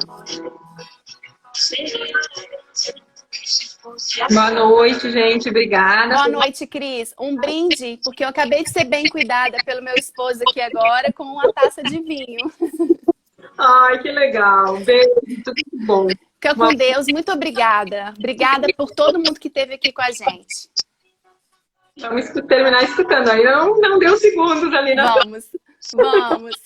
Boa noite, gente. Obrigada. Boa noite, Cris. Um brinde, porque eu acabei de ser bem cuidada pelo meu esposo aqui agora com uma taça de vinho. Ai, que legal. Beijo, tudo de bom. Fica com Deus. Muito obrigada. Obrigada por todo mundo que esteve aqui com a gente. Vamos terminar escutando. Aí não deu segundos ali, não. Vamos.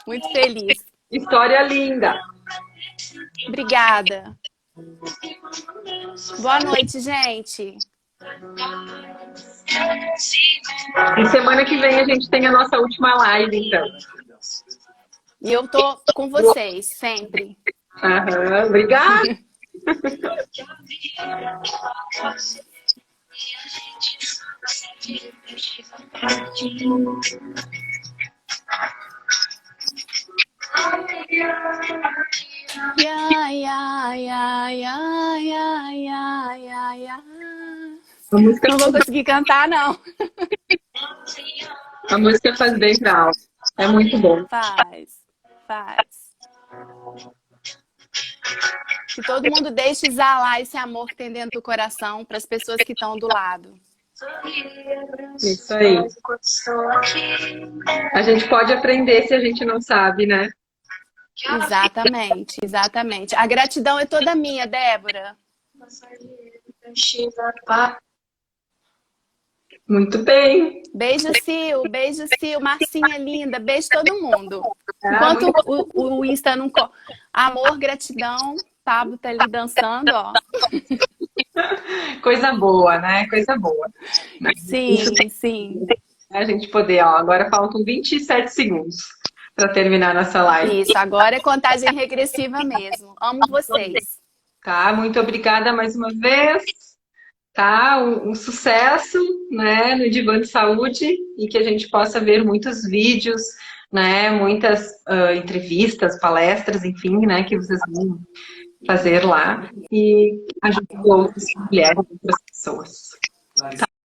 Muito feliz. História linda. Obrigada. Boa noite, gente. E semana que vem a gente tem a nossa última live, então. E eu tô com vocês, sempre. Aham, obrigada. Ya, ya, ya, ya, ya, ya, ya, ya. A música, Não vou conseguir cantar, não. a música faz bem pra alma. É muito bom. Faz. Que todo mundo deixe exalar esse amor que tem dentro do coração para as pessoas que estão do lado. Isso aí. A gente pode aprender se a gente não sabe, né? Exatamente. A gratidão é toda minha, Débora. Muito bem. Beijo, Sil, Marcinha linda, beijo todo mundo. Ah, Enquanto o Insta não... Amor, gratidão, Pablo tá ali dançando, ó. Coisa boa, né? Coisa boa. Sim. A gente poder, ó, agora faltam 27 segundos para terminar nossa live. Isso, agora é contagem regressiva mesmo. Amo vocês. Tá? Muito obrigada mais uma vez. Tá? Um sucesso, né, no Divã de Saúde e que a gente possa ver muitos vídeos, né, muitas entrevistas, palestras, enfim, né, que vocês vão fazer lá e ajudar outras mulheres, outras pessoas. Tá?